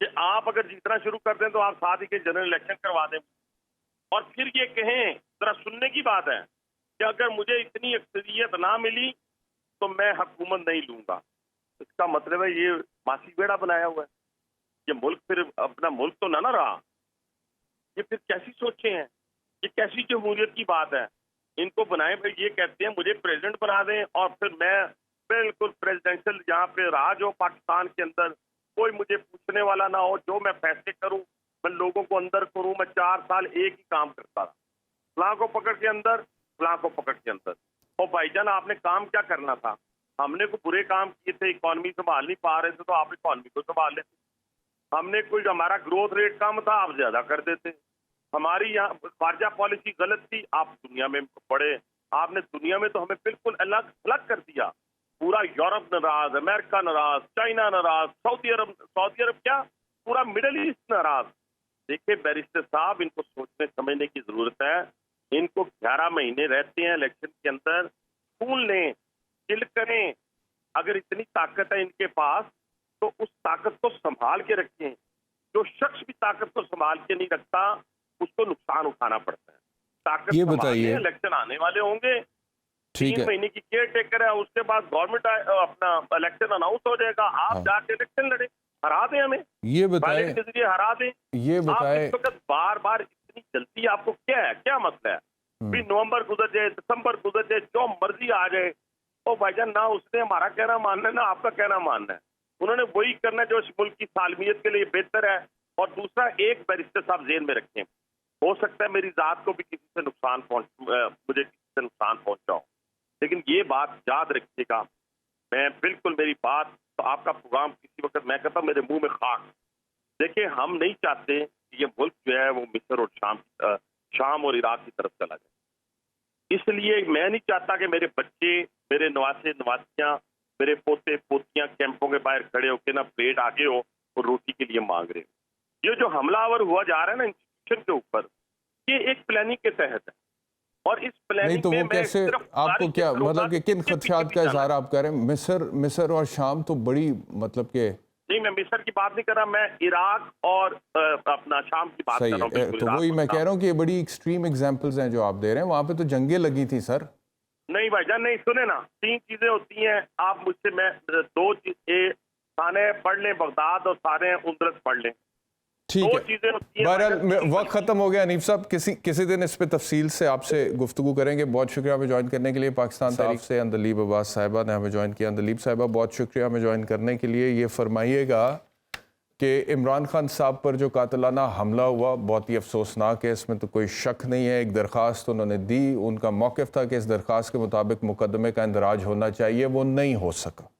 Speaker 3: कि आप अगर जीतना शुरू कर दें तो आप साथ ही के जनरल इलेक्शन करवा दें और फिर ये कहें, जरा सुनने की बात है, कि अगर मुझे इतनी अक्सरियत ना मिली तो मैं हुकूमत नहीं लूंगा। इसका मतलब है ये मासी बेड़ा बनाया हुआ है। ये मुल्क फिर अपना मुल्क तो ना रहा। ये फिर कैसी सोचे हैं, ये कैसी जमहूरियत की बात है? इनको बनाए भाई, ये कहते हैं मुझे प्रेसिडेंट बना दें और फिर मैं बिल्कुल प्रेसिडेंशियल यहाँ पे राज हो पाकिस्तान के अंदर, कोई मुझे पूछने वाला ना हो, जो मैं फैसले करूं मैं लोगों को अंदर करूं। मैं 4 साल एक ही काम करता रहा, फलां को पकड़ के अंदर, फलां को पकड़ के अंदर। और भाईजान आपने काम क्या करना था? हमने कोई बुरे काम किए थे, इकॉनमी संभाल नहीं पा रहे थे तो आप इकॉनमी को संभाल लेते। हमने कोई, हमारा ग्रोथ रेट कम था, आप ज्यादा कर देते। हमारी यहाँ खारजा पॉलिसी गलत थी, आप दुनिया में पड़े, आपने दुनिया में तो हमें बिल्कुल अलग अलग कर दिया। पूरा यूरोप नाराज, अमेरिका नाराज, चाइना नाराज, सऊदी अरब क्या, पूरा मिडिल ईस्ट नाराज। देखिए बैरिस्टर साहब, इनको सोचने समझने की जरूरत है। इनको 11 महीने रहते हैं इलेक्शन के अंदर, सुन लें, चिल करें। अगर इतनी ताकत है इनके पास तो उस ताकत को संभाल के रखें। जो शख्स भी ताकत को संभाल के नहीं रखता उसको नुकसान उठाना पड़ता है। ताकत
Speaker 1: ये
Speaker 3: संभालने,
Speaker 1: बताइए,
Speaker 3: इलेक्शन आने वाले होंगे,
Speaker 1: ठीक
Speaker 3: 3
Speaker 1: है,
Speaker 3: महीने की केयर टेकर है, उसके बाद गवर्नमेंट अपना इलेक्शन अनाउंस हो जाएगा, आप
Speaker 1: हाँ।
Speaker 3: जाके इलेक्शन लड़े, हरा दें हमें,
Speaker 1: ये बताएं,
Speaker 3: बैलेट के जरिए हरा दें।
Speaker 1: ये
Speaker 3: आप
Speaker 1: बताएं,
Speaker 3: इस वक्त बार बार इतनी जल्दी आपको क्या है, क्या मसला है? भी नवंबर गुजर जाए, दिसंबर गुजर जाए, जो मर्जी आ जाए, तो भाईजान ना उसने हमारा कहना मानना है ना आपका कहना मानना है। उन्होंने वही करना है जो इस मुल्क की सालमियत के लिए बेहतर है। और दूसरा, एक बैरिस्टर साहब जेल में रखें, हो सकता है मेरी जात को भी किसी से नुकसान मुझे किसी से नुकसान पहुंचा हो, लेकिन ये बात याद रखिएगा, मैं बिल्कुल मेरी बात, तो आपका प्रोग्राम किसी वक्त मैं कहता हूं मेरे मुंह में खाक। देखिए हम नहीं चाहते कि ये मुल्क जो है वो मिस्र और शाम और इराक की तरफ चला जाए। इसलिए मैं नहीं चाहता कि मेरे बच्चे, मेरे नवासे नवासियां, मेरे पोते पोतियां कैंपों के बाहर खड़े होकर ना प्लेट आगे हो और रोटी के लिए मांग रहे हो। ये जो हमलावर हुआ जा रहा है ना इंस्टीट्यूशन के ऊपर, ये एक प्लानिंग के तहत है। और इस प्लानिंग
Speaker 1: नहीं तो
Speaker 3: में
Speaker 1: वो कैसे, आपको क्या मतलब कि किन खदशात का इजहार आप कर रहे हैं? मिस्र और शाम तो बड़ी मतलब के,
Speaker 3: नहीं, मैं मिस्र की बात नहीं कर रहा, मैं इराक और अपना शाम की बात
Speaker 1: सही
Speaker 3: कर रहा हूँ।
Speaker 1: है,
Speaker 3: बिल्कुल,
Speaker 1: तो
Speaker 3: इराक
Speaker 1: वही
Speaker 3: और
Speaker 1: मैं
Speaker 3: शाम।
Speaker 1: कह रहा हूँ कि ये बड़ी एक्सट्रीम एग्जांपल्स हैं जो आप दे रहे हैं। वहां पे तो जंगें लगी थी सर।
Speaker 3: नहीं भाईजान, नहीं, सुने ना, 3 चीजें होती हैं। आप मुझसे, मैं 2 चीजें, साने पढ़ लें बगदाद और साने उंदरस पढ़ लें,
Speaker 1: ठीक
Speaker 3: 2
Speaker 1: है,
Speaker 3: चीजें होती हैं।
Speaker 1: बहरहाल वक्त खत्म हो गया। हनीफ साहब, किसी दिन इस पे तफसील से आपसे गुफ्तगू करेंगे। बहुत शुक्रिया हमें ज्वाइन करने के लिए। पाकिस्तान तहरीक से अंदलीब अब्बास साहिबा ने हमें ज्वाइन किया। अंदलीब साहिबा, बहुत शुक्रिया हमें ज्वाइन करने के लिए। ये फरमाइएगा कि इमरान खान साहब पर जो कातिलाना हमला हुआ बहुत ही अफसोसनाक है, इसमें तो कोई शक नहीं है। एक दरख्वास्त उन्होंने दी, उनका मौक़िफ़ था कि इस दरख्वास्त के मुताबिक मुकदमे का इंदराज होना चाहिए, वो नहीं हो सका।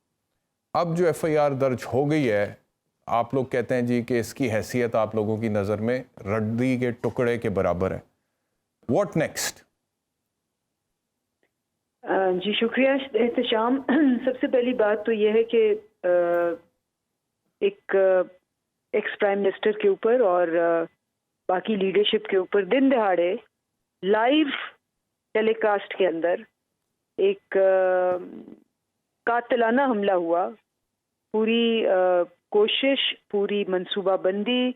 Speaker 1: अब जो FIR दर्ज हो गई है, आप लोग कहते हैं जी कि इसकी हैसियत आप लोगों की नज़र में रद्दी के टुकड़े के बराबर है। What next?
Speaker 4: जी शुक्रिया एहतशाम। सबसे पहली बात तो यह है कि एक एक्स प्राइम मिनिस्टर के ऊपर और बाकी लीडरशिप के ऊपर दिन दहाड़े लाइव टेलीकास्ट के अंदर एक कातिलाना हमला हुआ। पूरी कोशिश, पूरी मंसूबाबंदी,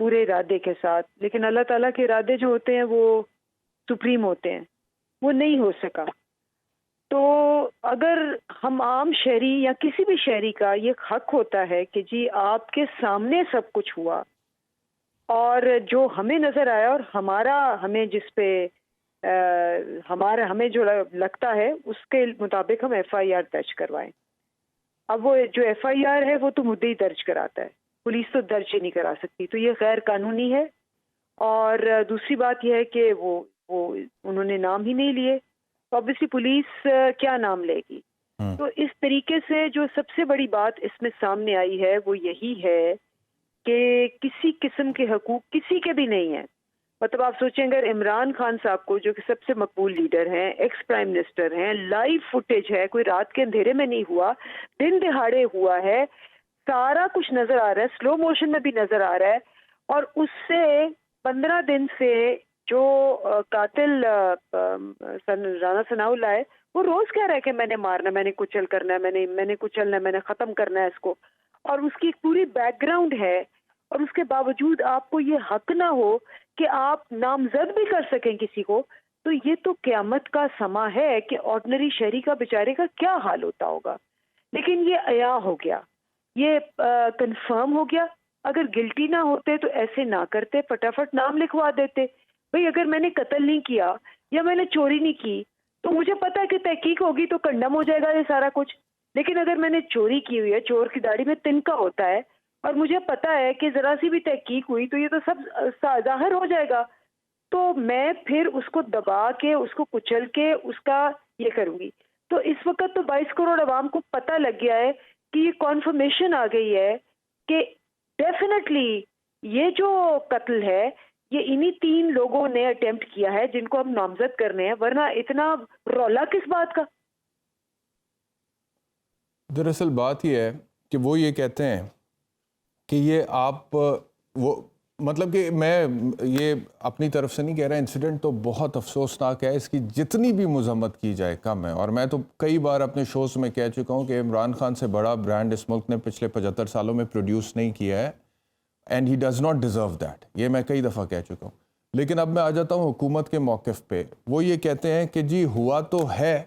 Speaker 4: पूरे इरादे के साथ, लेकिन अल्लाह ताला के इरादे जो होते हैं वो सुप्रीम होते हैं, वो नहीं हो सका। तो अगर हम आम शहरी या किसी भी शहरी का ये हक होता है कि जी आपके सामने सब कुछ हुआ और जो हमें नज़र आया और हमें जिस पे हमें जो लगता है उसके मुताबिक हम FIR दर्ज करवाएं। अब वो जो FIR है वो तो मुद्दई दर्ज कराता है, पुलिस तो दर्ज ही नहीं करा सकती, तो ये गैर कानूनी है। और दूसरी बात यह है कि वो उन्होंने नाम ही नहीं लिए, तो ऑब्वियसली पुलिस क्या नाम लेगी। तो इस तरीके से जो सबसे बड़ी बात इसमें सामने आई है वो यही है कि किसी किस्म के हकूक किसी के भी नहीं है। मतलब आप सोचें, अगर इमरान खान साहब को, जो कि सबसे मकबूल लीडर हैं, एक्स प्राइम मिनिस्टर हैं, लाइव फुटेज है, कोई रात के अंधेरे में नहीं हुआ, दिन दिहाड़े हुआ है, सारा कुछ नजर आ रहा है, स्लो मोशन में भी नजर आ रहा है, और उससे 15 दिन से जो कातिल राना सनाउल्लाह है वो रोज कह रहा है कि मैंने मारना, मैंने कुचल करना है, मैंने कुचलना है, मैंने खत्म करना है इसको, और उसकी एक पूरी बैकग्राउंड है। और उसके बावजूद आपको ये हक ना हो कि आप नामजद भी कर सकें किसी को, तो ये तो क़यामत का समा है कि ऑर्डिनरी शहरी का बेचारे का क्या हाल होता होगा। लेकिन ये अया हो गया, ये कंफर्म हो गया। अगर गिल्टी ना होते तो ऐसे ना करते, फटाफट नाम लिखवा देते। भाई अगर मैंने कत्ल नहीं किया या मैंने चोरी नहीं की तो मुझे पता है कि तहकीक होगी तो कंडम हो जाएगा ये सारा कुछ। लेकिन अगर मैंने चोरी की हुई है, चोर की दाढ़ी में तिनका होता है, और मुझे पता है कि जरा सी भी तहकीक हुई तो ये तो सब जाहिर हो जाएगा, तो मैं फिर उसको दबा के, उसको कुचल के उसका ये करूंगी। तो इस वक्त तो 22 करोड़ आवाम को पता लग गया है कि ये कॉन्फर्मेशन आ गई है कि डेफिनेटली ये जो कत्ल है ये इन्हीं 3 लोगों ने अटेम्प्ट किया है जिनको हम नामजद करने हैं, वरना इतना रौला किस बात का।
Speaker 1: دراصل بات یہ ہے کہ وہ یہ کہتے ہیں کہ یہ آپ وہ مطلب کہ میں یہ اپنی طرف سے نہیں کہہ رہا، انسیڈنٹ تو بہت افسوسناک ہے، اس کی جتنی بھی مذمت کی جائے کم ہے، اور میں تو کئی بار اپنے شوز میں کہہ چکا ہوں کہ عمران خان سے بڑا برانڈ اس ملک نے پچھلے 75 سالوں میں پروڈیوس نہیں کیا ہے، and he does not deserve that, یہ میں کئی دفعہ کہہ چکا ہوں. لیکن اب میں آ جاتا ہوں حکومت کے موقف پہ. وہ یہ کہتے ہیں کہ جی ہوا تو ہے،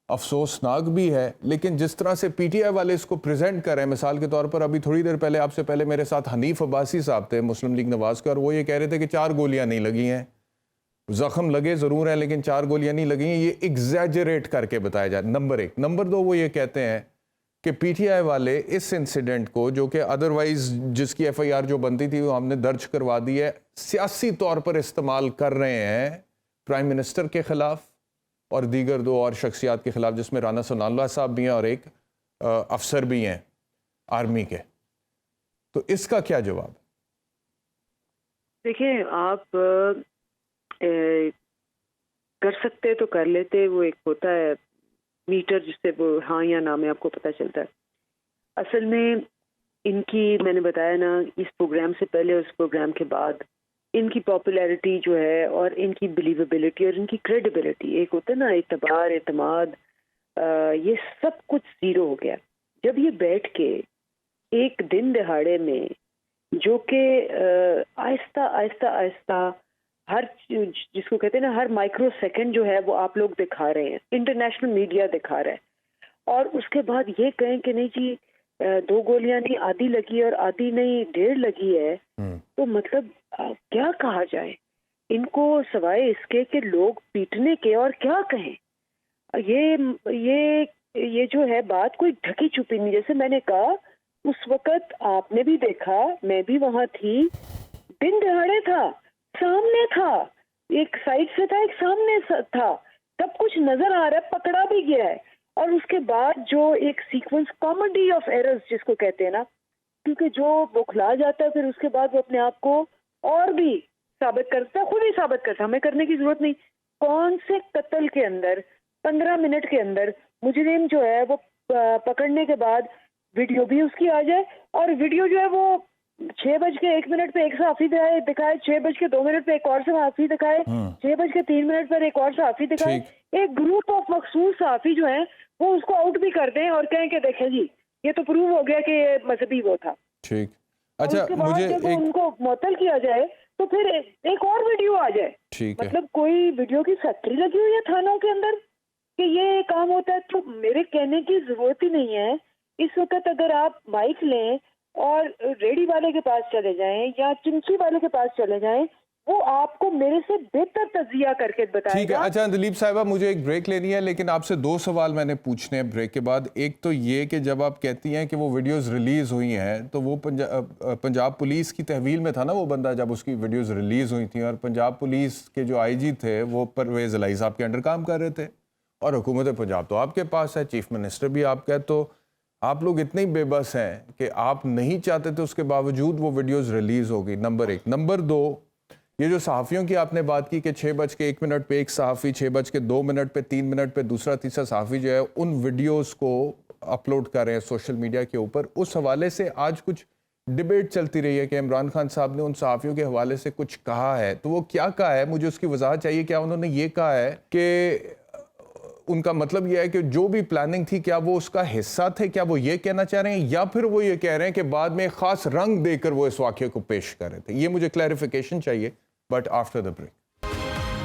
Speaker 1: افسوسناک بھی ہے، لیکن جس طرح سے پی ٹی آئی والے اس کو پریزنٹ کر رہے ہیں، مثال کے طور پر ابھی تھوڑی دیر پہلے آپ سے پہلے میرے ساتھ حنیف عباسی صاحب تھے مسلم لیگ نواز کے، اور وہ یہ کہہ رہے تھے کہ 4 گولیاں نہیں لگی ہیں، زخم لگے ضرور ہیں لیکن 4 گولیاں نہیں لگی ہیں. یہ ایگزیجریٹ کر کے بتایا جائے، نمبر 1. نمبر 2، وہ یہ کہتے ہیں کہ پی ٹی آئی والے اس انسیڈنٹ کو، جو کہ ادروائز جس کی ایف آئی آر جو بنتی تھی وہ ہم نے درج کروا دی ہے، سیاسی طور پر استعمال کر رہے ہیں پرائم منسٹر کے خلاف اور دیگر 2 اور شخصیات کے خلاف، جس میں رانا ثناء اللہ صاحب بھی ہیں اور ایک افسر بھی ہیں آرمی کے. تو اس کا کیا جواب؟
Speaker 4: دیکھیں، آپ کر سکتے تو کر لیتے، وہ ایک ہوتا ہے میٹر جس سے وہ ہاں یا نہ میں آپ کو پتہ چلتا ہے. اصل میں ان کی، میں نے بتایا نا، اس پروگرام سے پہلے اور اس پروگرام کے بعد ان کی پاپولیرٹی جو ہے اور ان کی بلیویبلٹی اور ان کی کریڈیبلٹی، ایک ہوتا ہے نا اعتبار، اعتماد، یہ سب کچھ زیرو ہو گیا. جب یہ بیٹھ کے ایک دن دہاڑے میں، جو کہ آہستہ آہستہ آہستہ ہر جس کو کہتے ہیں نا، ہر مائکرو سیکنڈ جو ہے وہ آپ لوگ دکھا رہے ہیں، انٹرنیشنل میڈیا دکھا رہا ہے، اور اس کے بعد یہ کہیں کہ نہیں جی 2 گولیاں نہیں، آدھی لگی اور آدھی نہیں 1.5 لگی ہے، تو مطلب کیا کہا جائے ان کو سوائے اس کے کہ لوگ پیٹنے کے، اور کیا کہیں. یہ جو ہے بات کوئی ڈھکی چھپی نہیں. جیسے میں نے کہا اس وقت آپ نے بھی دیکھا، میں بھی وہاں تھی، دن دہاڑے تھا، سامنے تھا، ایک سائڈ سے تھا، ایک سامنے تھا، سب کچھ نظر آ رہا ہے، پکڑا بھی گیا ہے. اور اس کے بعد جو ایک سیکوینس، کامیڈی آف ایررز جس کو کہتے ہیں نا، کیونکہ جو بکھلا جاتا ہے پھر اس کے بعد وہ اپنے آپ کو اور بھی ثابت کرتا ہے، خود ہی ثابت کرتا ہے، ہمیں کرنے کی ضرورت نہیں. کون سے قتل کے اندر 15 منٹ کے اندر مجرم جو ہے وہ پکڑنے کے بعد ویڈیو بھی اس کی آ جائے، اور ویڈیو جو ہے وہ 6:01 پہ ایک صحافی دکھائے، 6:02 پہ ایک اور صحافی دکھائے، 6:03 پر ایک اور صحافی دکھائے، ایک گروپ آف مخصوص صحافی جو ہیں وہ اس کو آؤٹ بھی کر دیں اور کہیں کہ دیکھیں جی یہ تو پروو ہو گیا کہ یہ مذہبی وہ تھا.
Speaker 1: ٹھیک.
Speaker 4: اچھا، مجھے ان کو معطل کیا جائے تو پھر ایک اور ویڈیو آ جائے. مطلب کوئی ویڈیو کی فیکٹری لگی ہوئی ہے تھانوں کے اندر کہ یہ کام ہوتا ہے. تو میرے کہنے کی ضرورت ہی نہیں ہے. اس وقت اگر آپ مائک لیں اور ریڈی والے کے پاس چلے جائیں یا چمچی والے کے پاس چلے جائیں، وہ آپ کو میرے سے بہتر تجزیہ کر کے بتائے گا.
Speaker 1: ٹھیک ہے. اچھا دلیپ صاحبہ، مجھے ایک بریک لینی ہے، لیکن آپ سے 2 سوال میں نے پوچھنے ہیں بریک کے بعد. ایک تو یہ کہ جب آپ کہتی ہیں کہ وہ ویڈیوز ریلیز ہوئی ہیں، تو وہ پنجاب پولیس کی تحویل میں تھا نا وہ بندہ جب اس کی ویڈیوز ریلیز ہوئی تھیں، اور پنجاب پولیس کے جو آئی جی تھے وہ پرویز الہی صاحب کے انڈر کام کر رہے تھے، اور حکومت پنجاب تو آپ کے پاس ہے، چیف منسٹر بھی آپ کا ہے. تو آپ لوگ اتنے بے بس ہیں کہ آپ نہیں چاہتے تھے، اس کے باوجود وہ ویڈیوز ریلیز ہوگی. نمبر 1. نمبر 2، یہ جو صحافیوں کی آپ نے بات کی کہ 6:01 پہ ایک صحافی، 6:02 پہ 3 منٹ پہ دوسرا تیسرا صحافی جو ہے ان ویڈیوز کو اپلوڈ کر رہے ہیں سوشل میڈیا کے اوپر، اس حوالے سے آج کچھ ڈیبیٹ چلتی رہی ہے کہ عمران خان صاحب نے ان صحافیوں کے حوالے سے کچھ کہا ہے. تو وہ کیا کہا ہے؟ مجھے اس کی وضاحت چاہیے. کیا انہوں نے یہ کہا ہے کہ ان کا مطلب یہ ہے کہ جو بھی پلاننگ تھی کیا وہ اس کا حصہ تھے؟ کیا وہ یہ کہنا چاہ رہے ہیں، یا پھر وہ یہ کہہ رہے ہیں کہ بعد میں خاص رنگ دے کر وہ اس واقعے کو پیش کر رہے تھے؟ یہ مجھے کلیریفیکیشن چاہیے. But after the break.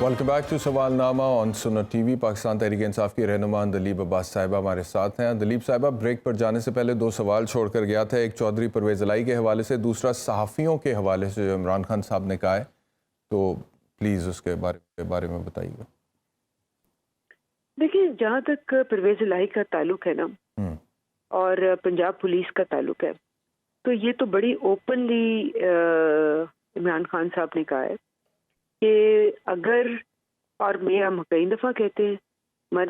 Speaker 1: Welcome back to Sawal Nama آن سنت ٹی وی. پاکستان تحریک انصاف کی رہنما دلیپ عباس صاحبہ ہمارے ساتھ ہیں. دلیپ صاحبہ، بریک پر جانے سے پہلے 2 سوال چھوڑ کر گیا تھا. ایک چودھری پرویز الہی کے حوالے سے، دوسرا صحافیوں کے حوالے سے جو عمران خان صاحب نے کہا ہے. تو پلیز اس کے بارے میں بتائیے گا.
Speaker 4: دیکھیے، جہاں تک پرویز الہی کا تعلق ہے نا اور پنجاب پولیس کا تعلق ہے، تو یہ تو بڑی اوپنلی عمران خان صاحب نے کہا ہے کہ اگر، اور ہم کئی دفعہ کہتے ہیں،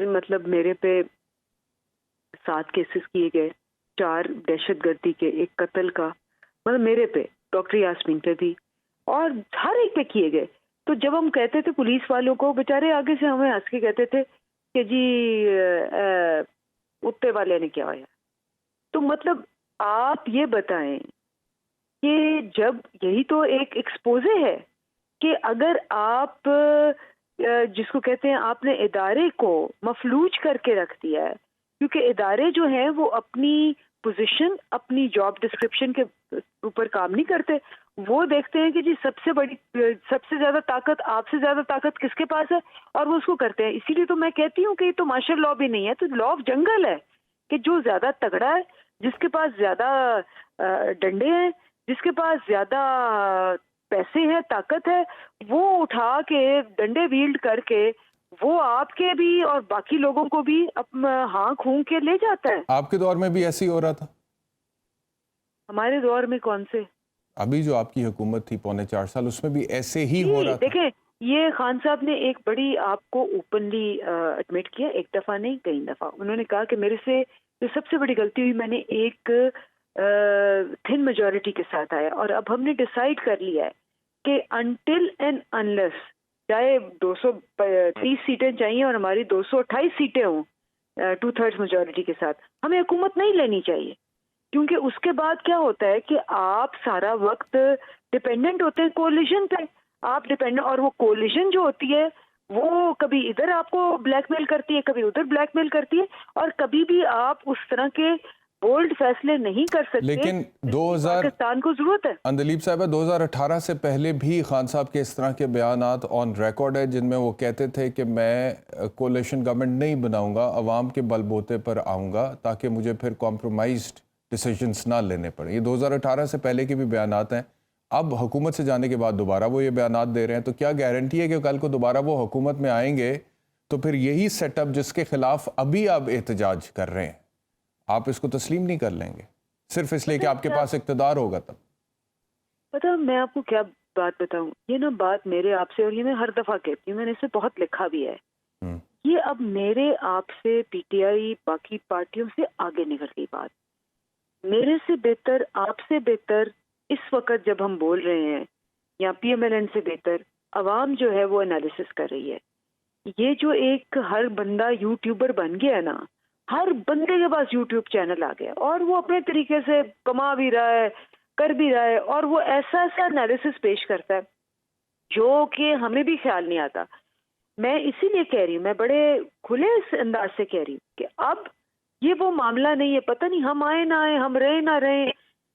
Speaker 4: مطلب میرے پہ 7 کیسز کیے گئے، 4 دہشت گردی کے، 1 قتل کا، مطلب میرے پہ، ڈاکٹر یاسمین پہ بھی، اور ہر ایک پہ کیے گئے. تو جب ہم کہتے تھے پولیس والوں کو، بیچارے آگے سے ہمیں ہنس کے کہتے تھے کہ جی اتے والے نے کیا ہوا. تو مطلب آپ یہ بتائیں کہ جب یہی تو ایک ایکسپوزے ہے کہ اگر آپ جس کو کہتے ہیں آپ نے ادارے کو مفلوج کر کے رکھ دیا ہے، کیونکہ ادارے جو ہیں وہ اپنی پوزیشن اپنی جاب ڈسکرپشن کے اوپر کام نہیں کرتے، وہ دیکھتے ہیں کہ جی سب سے زیادہ طاقت، آپ سے زیادہ طاقت کس کے پاس ہے، اور وہ اس کو کرتے ہیں. اسی لیے تو میں کہتی ہوں کہ یہ تو مارشل لا بھی نہیں ہے، تو لا آف جنگل ہے کہ جو زیادہ تگڑا ہے، جس کے پاس زیادہ ڈنڈے ہیں، جس کے پاس زیادہ پیسے ہیں، طاقت ہے، وہ اٹھا کے ڈنڈے ویلڈ کر کے وہ آپ کے بھی اور باقی لوگوں کو بھی ہانک ہونک کے لے جاتا ہے.
Speaker 1: آپ کے دور میں بھی ایسے ہی ہو رہا تھا؟
Speaker 4: ہمارے دور میں کون سے؟
Speaker 1: ابھی جو آپ کی حکومت تھی 4.25 سال، اس میں بھی ایسے ہی ہو رہا تھا؟
Speaker 4: دیکھیں، یہ خان صاحب نے ایک بڑی آپ کو اوپنلی ایڈمٹ کیا، ایک دفعہ نہیں کئی دفعہ. انہوں نے کہا کہ میرے سے جو سب سے بڑی غلطی ہوئی، میں نے ایک تھن میجورٹی کے ساتھ آیا، اور اب ہم نے ڈیسائیڈ کر لیا ہے کہ انٹل اینڈ انلیس چاہے 230 سیٹیں چاہیے اور ہماری 228 سیٹیں ہوں 2/3 میجورٹی کے ساتھ، ہمیں حکومت نہیں لینی چاہیے. کیونکہ اس کے بعد کیا ہوتا ہے کہ آپ سارا وقت ڈپینڈنٹ ہوتے ہیں کولیشن پہ، آپ ڈپینڈنٹ، اور وہ کولیشن جو ہوتی ہے وہ کبھی ادھر آپ کو بلیک میل کرتی ہے، کبھی ادھر بلیک میل کرتی ہے، اور کبھی بھی آپ اس طرح کے بولڈ فیصلے نہیں کر سکتے.
Speaker 1: لیکن
Speaker 4: پاکستان کو ضرورت ہے.
Speaker 1: اندلیب صاحبہ 2018 سے پہلے بھی خان صاحب کے اس طرح کے بیانات آن ریکارڈ ہے جن میں وہ کہتے تھے کہ میں کولیشن گورنمنٹ نہیں بناؤں گا، عوام کے بل بوتے پر آؤں گا تاکہ مجھے پھر کمپرومائزڈ ڈیسیجنز نہ لینے پڑیں. یہ 2018 سے پہلے کے بھی بیانات ہیں. اب حکومت سے جانے کے بعد دوبارہ وہ یہ بیانات دے رہے ہیں، تو کیا گارنٹی ہے کہ کل کو دوبارہ وہ حکومت میں آئیں گے تو پھر یہی سیٹ اپ جس کے خلاف ابھی آپ احتجاج کر رہے ہیں، آپ اس کو تسلیم نہیں کر لیں گے صرف اس لیے کہ آپ کے پاس اقتدار ہوگا؟ تب
Speaker 4: پتا میں آپ کو کیا بات بتاؤں، یہ نا بات میرے آپ سے، اور یہ میں ہر دفعہ کہتی ہوں، میں نے اسے بہت لکھا بھی ہے، یہ اب میرے آپ سے پی ٹی آئی باقی پارٹیوں سے آگے نکل گئی بات. میرے سے بہتر، آپ سے بہتر اس وقت جب ہم بول رہے ہیں، یا پی ایم ایل این سے بہتر عوام جو ہے وہ انالیسس کر رہی ہے. یہ جو ایک ہر بندہ یوٹیوبر بن گیا ہے نا، ہر بندے کے پاس یوٹیوب چینل آ گیا، اور وہ اپنے طریقے سے کما بھی رہا ہے، کر بھی رہا ہے، اور وہ ایسا انالیسس پیش کرتا ہے جو کہ ہمیں بھی خیال نہیں آتا. میں اسی لیے کہہ رہی ہوں، میں بڑے کھلے انداز سے کہہ رہی ہوں کہ اب یہ وہ معاملہ نہیں ہے. پتہ نہیں ہم آئے نہ آئے، ہم رہے نہ رہے،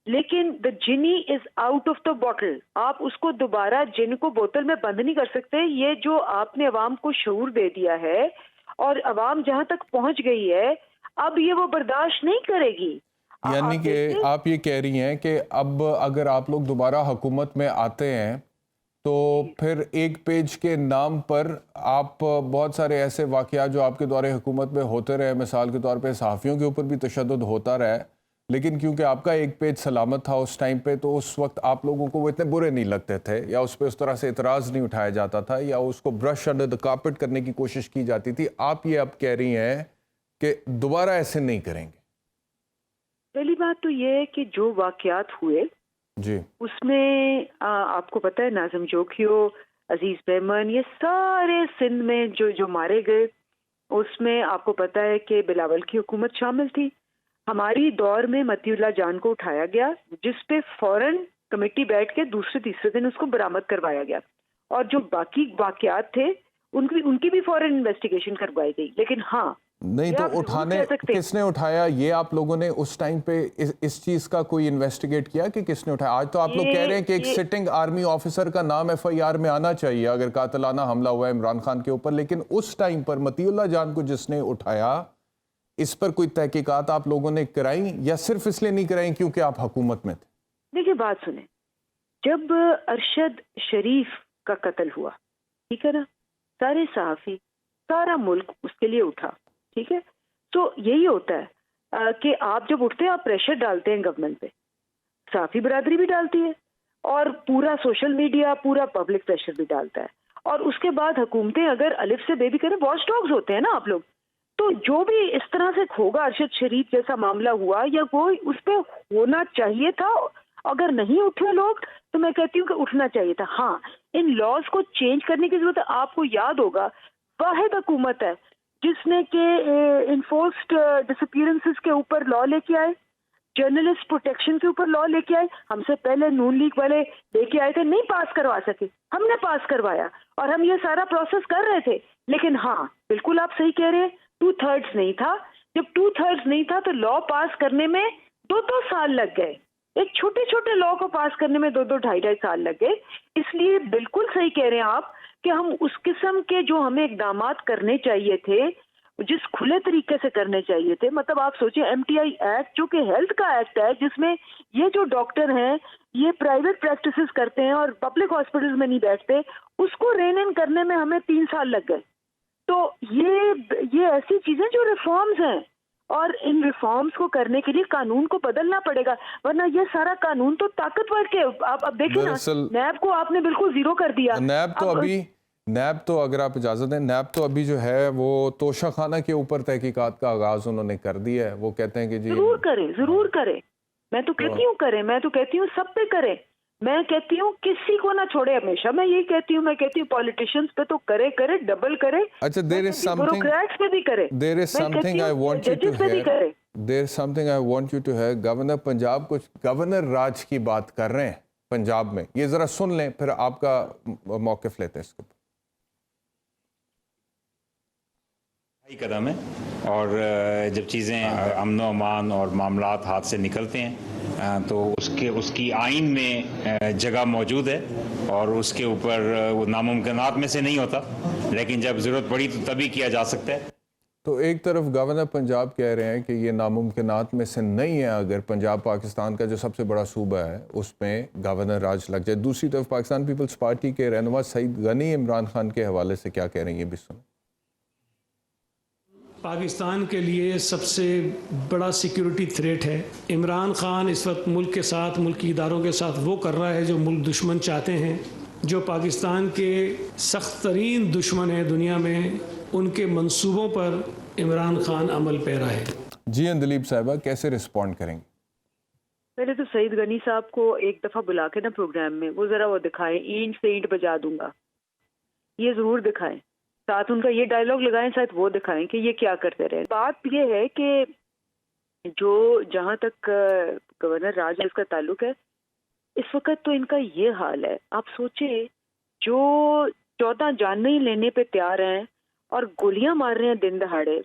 Speaker 4: لیکن دا جنی is out of the bottle. آپ اس کو دوبارہ جن کو بوتل میں بند نہیں کر سکتے. یہ جو آپ نے عوام کو شعور دے دیا ہے اور عوام جہاں تک پہنچ گئی ہے، اب یہ وہ برداشت نہیں کرے گی.
Speaker 1: یعنی کہ آپ یہ کہہ رہی ہیں کہ اب اگر آپ لوگ دوبارہ حکومت میں آتے ہیں تو پھر ایک پیج کے نام پر آپ بہت سارے ایسے واقعات جو آپ کے دور حکومت میں ہوتے رہے، مثال کے طور پہ صحافیوں کے اوپر بھی تشدد ہوتا رہا ہے، لیکن کیونکہ آپ کا ایک پیج سلامت تھا اس ٹائم پہ، تو اس وقت آپ لوگوں کو وہ اتنے برے نہیں لگتے تھے، یا اس پہ اس طرح سے اعتراض نہیں اٹھایا جاتا تھا، یا اس کو برش انڈر دی کارپٹ کرنے کی کوشش کی جاتی تھی. آپ یہ اب کہہ رہی ہیں کہ دوبارہ ایسے نہیں کریں گے.
Speaker 4: پہلی بات تو یہ ہے کہ جو واقعات ہوئے
Speaker 1: جی،
Speaker 4: اس میں آپ کو پتہ ہے ناظم جوکھیو، عزیز بہمن، یہ سارے سندھ میں جو مارے گئے، اس میں آپ کو پتہ ہے کہ بلاول کی حکومت شامل تھی. ہماری دور میں متی اللہ جان کو اٹھایا گیا، جس پہ فوراً کمیٹی بیٹھ کے دوسرے تیسرے دن اس کو برآمد کروایا گیا، اور جو باقی واقعات تھے ان کی بھی فوراً انویسٹیگیشن کروائی گئی. لیکن ہاں
Speaker 1: نہیں تو اٹھانے کس نے اٹھایا، یہ آپ لوگوں نے اس ٹائم پہ اس چیز کا کوئی انویسٹیگیٹ کیا کہ کس نے اٹھایا؟ آج تو آپ لوگ کہہ رہے ہیں کہ ایک سٹنگ آرمی آفیسر کا نام ایف آئی آر میں آنا چاہیے اگر قاتلانہ حملہ ہوا ہے عمران خان کے اوپر، لیکن اس ٹائم پر متی اللہ جان کو جس نے اٹھایا، اس پر کوئی تحقیقات آپ لوگوں نے کرائیں یا صرف اس لیے نہیں کرائیں کیونکہ آپ حکومت میں تھے؟
Speaker 4: دیکھیں بات سنیں، جب ارشد شریف کا قتل ہوا، ٹھیک ہے نا، سارے صحافی، سارا ملک اس کے لیے اٹھا، ٹھیک ہے. تو یہی ہوتا ہے کہ آپ جب اٹھتے ہیں آپ پریشر ڈالتے ہیں گورنمنٹ پہ، صحافی برادری بھی ڈالتی ہے اور پورا سوشل میڈیا، پورا پبلک پریشر بھی ڈالتا ہے. اور اس کے بعد حکومتیں اگر الف سے بے بھی کریں، واچ ڈاگز ہوتے ہیں نا آپ لوگ، تو جو بھی اس طرح سے ہوگا، ارشد شریف جیسا معاملہ ہوا یا کوئی، اس پہ ہونا چاہیے تھا. اگر نہیں اٹھے لوگ تو میں کہتی ہوں کہ اٹھنا چاہیے تھا. ہاں، ان لاز کو چینج کرنے کی ضرورت ہے. آپ کو یاد ہوگا واحد حکومت ہے جس نے کہ انفورسڈ ڈسپیئرنسز کے اوپر لا لے کے آئے. जर्नलिस्ट प्रोटेक्शन के ऊपर लॉ लेके आए, हमसे पहले नून लीग वाले लेके आए थे, नहीं पास करवा सके, हमने पास करवाया और हम ये सारा प्रोसेस कर रहे थे। लेकिन हाँ, बिल्कुल आप सही कह रहे हैं, 2/3 नहीं था। जब 2/3 नहीं था तो लॉ पास करने में 2-2 साल लग गए। एक छोटे छोटे लॉ को पास करने में 2-2, 2.5 साल लग गए। इसलिए बिल्कुल सही कह रहे हैं आप कि हम उस किस्म के जो हमें इकदामात करने चाहिए थे, जिस खुले तरीके से करने चाहिए थे, मतलब आप सोचिए MTI एक्ट जो कि हेल्थ का एक्ट है, जिसमें ये जो डॉक्टर हैं ये प्राइवेट प्रैक्टिसेस करते हैं और पब्लिक हॉस्पिटल्स में नहीं बैठते, उसको रेन इन करने में हमें 3 साल लग गए। तो ये ऐसी चीजें जो रिफॉर्म्स हैं, और इन रिफॉर्म्स को करने के लिए कानून को बदलना पड़ेगा, वरना ये सारा कानून तो ताकतवर के आप अब देखिए ना, नैब को आपने बिल्कुल जीरो कर दिया।
Speaker 1: नैब तो अगर आप इजाज़त दें, नैब तो अभी जो है वो तोशाखाना के ऊपर तहकीकात का आगाज़ उन्होंने कर दिया है। वो कहते हैं कि जी
Speaker 4: जरूर करें। मैं तो कहती हूँ करें, मैं तो कहती हूँ सब पे करें, मैं कहती हूँ किसी को ना छोड़े। हमेशा मैं यही कहती हूँ, मैं कहती हूँ पॉलिटिशियंस पे तो करे डबल करे।
Speaker 1: अच्छा, देयर इज समथिंग
Speaker 4: पे भी करे।
Speaker 1: There is something I want you to hear, there is something I want you to hear. Governor Punjab कुछ गवर्नर राज की बात कर रहे हैं पंजाब में, ये जरा सुन लें, फिर आपका मौक़िफ़ लेते हैं इसके ऊपर।
Speaker 5: कदम है, और जब चीज़ें अमन अमान और मामलात हाथ से निकलते हैं तो उसकी आइन में जगह मौजूद है, और उसके ऊपर वो नामुमकिनात में से नहीं होता, लेकिन जब ज़रूरत पड़ी तो तभी किया जा सकता है।
Speaker 1: तो एक तरफ गवर्नर पंजाब कह रहे हैं कि ये नामुमकिनात में से नहीं है, अगर पंजाब पाकिस्तान का जो सबसे बड़ा सूबा है उसमें गवर्नर राज लग जाए। दूसरी तरफ पाकिस्तान पीपल्स पार्टी के रहनुमा सईद गनी इमरान खान के हवाले से क्या कह रहे हैं, ये भी सुनो।
Speaker 6: पाकिस्तान के लिए सबसे बड़ा सिक्योरिटी थ्रेट है। इमरान खान इस वक्त मुल्क के साथ, मुल्की इदारों के साथ वो कर रहा है जो मुल्क दुश्मन चाहते हैं। जो पाकिस्तान के सख्त तरीन दुश्मन है दुनिया में, उनके मंसूबों पर इमरान खान अमल पैरा है।
Speaker 1: जी अंदलीब साहिबा, कैसे रिस्पॉन्ड करेंगे?
Speaker 4: पहले तो सईद गनी साहब को एक दफ़ा बुला के ना प्रोग्राम में वो ज़रा वो दिखाएं, ईंट से ईंट बजा दूंगा, ये ज़रूर दिखाएं। साथ उनका ये डायलॉग लगाएं, साथ वो दिखाएं कि ये क्या करते रहे। बात ये है कि जो जहाँ तक गवर्नर राज है इसका ताल्लुक है, इस वक्त तो इनका ये हाल है। आप सोचिए, जो 14 जानें लेने पे तैयार हैं और गोलियां मार रहे हैं दिन दहाड़े,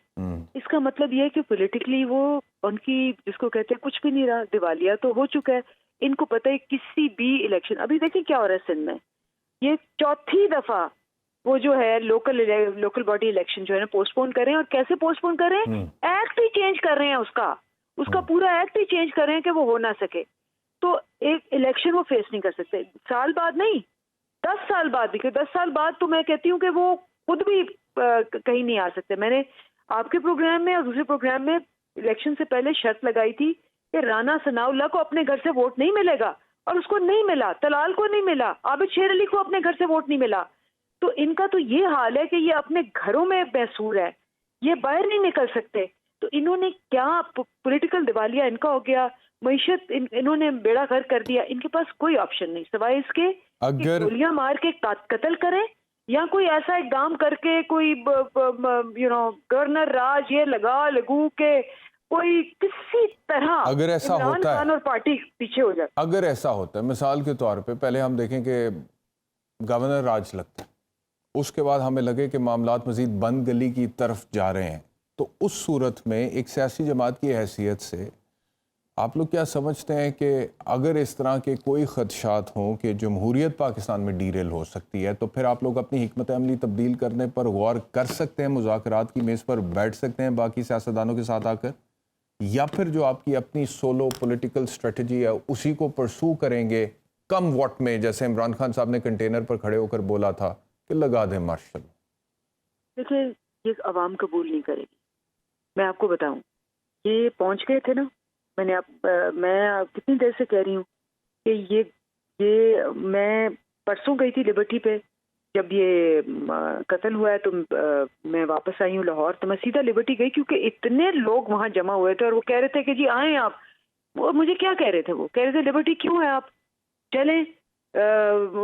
Speaker 4: इसका मतलब ये है कि पॉलिटिकली वो उनकी जिसको कहते हैं कुछ भी नहीं रहा, दिवालिया तो हो चुका है। इनको पता है किसी भी इलेक्शन, अभी देखिए क्या हो रहा है सिंध में, ये 4थी दफा वो जो है लोकल बॉडी इलेक्शन जो है ना पोस्टपोन कर रहे हैं। और कैसे पोस्टपोन कर रहे हैं? एक्ट ही चेंज कर रहे हैं, उसका पूरा एक्ट ही चेंज कर रहे हैं कि वो हो ना सके। तो एक इलेक्शन वो फेस नहीं कर सकते, साल बाद नहीं, 10 साल बाद भी। 10 साल बाद तो मैं कहती हूँ कि वो खुद भी कहीं नहीं आ सकते। मैंने आपके प्रोग्राम में और दूसरे प्रोग्राम में इलेक्शन से पहले शर्त लगाई थी कि राना सनाउल्लाह को अपने घर से वोट नहीं मिलेगा, और उसको नहीं मिला। तलाल को नहीं मिला, आबिद शेर अली को अपने घर से वोट नहीं मिला। तो इनका तो ये हाल है कि ये अपने घरों में महसूर है, ये बाहर नहीं निकल सकते। तो इन्होंने क्या पॉलिटिकल दिवालिया इनका हो गया, मईशत इन्होंने बेड़ा गर्क कर दिया। इनके पास कोई ऑप्शन नहीं सिवाय इसके
Speaker 1: अगर
Speaker 4: गोलियां मार के कत्ल करें, या कोई ऐसा इकदाम करके कोई गवर्नर राज ये लगू के कोई किसी तरह
Speaker 1: अगर ऐसा होता है
Speaker 4: और पार्टी पीछे हो जाए।
Speaker 1: अगर ऐसा होता है, मिसाल के तौर पे पहले हम देखें कि गवर्नर राज लगता है, उसके बाद हमें लगे कि मामलात मजीद बंद गली की तरफ जा रहे हैं, तो उस सूरत में एक सियासी जमात की हैसियत से आप लोग क्या समझते हैं कि अगर इस तरह के कोई खदशात हों कि जमहूरियत पाकिस्तान में डीरेल हो सकती है, तो फिर आप लोग अपनी हिकमत अमली तब्दील करने पर गौर कर सकते हैं, मुज़ाकरात की मेज़ पर बैठ सकते हैं बाकी सियासतदानों के साथ आकर, या फिर जो आपकी अपनी सोलो पॉलिटिकल स्ट्रेटजी है उसी को परसू करेंगे कम वोट में, जैसे इमरान खान साहब ने कंटेनर पर खड़े होकर बोला था कि लगा दें मार्शल? देखिए,
Speaker 4: ये अवाम कबूल नहीं करेगी। मैं आपको बताऊं, ये पहुंच गए थे ना, मैं कितनी देर से कह रही हूँ कि ये मैं परसों गई थी लिबर्टी पे, जब ये कत्ल हुआ है तो मैं वापस आई हूँ लाहौर, तो मैं सीधा लिबर्टी गई क्योंकि इतने लोग वहाँ जमा हुए थे और वो कह रहे थे कि जी आए आप। और मुझे क्या कह रहे थे, वो कह रहे थे लिबर्टी क्यों है, आप चलें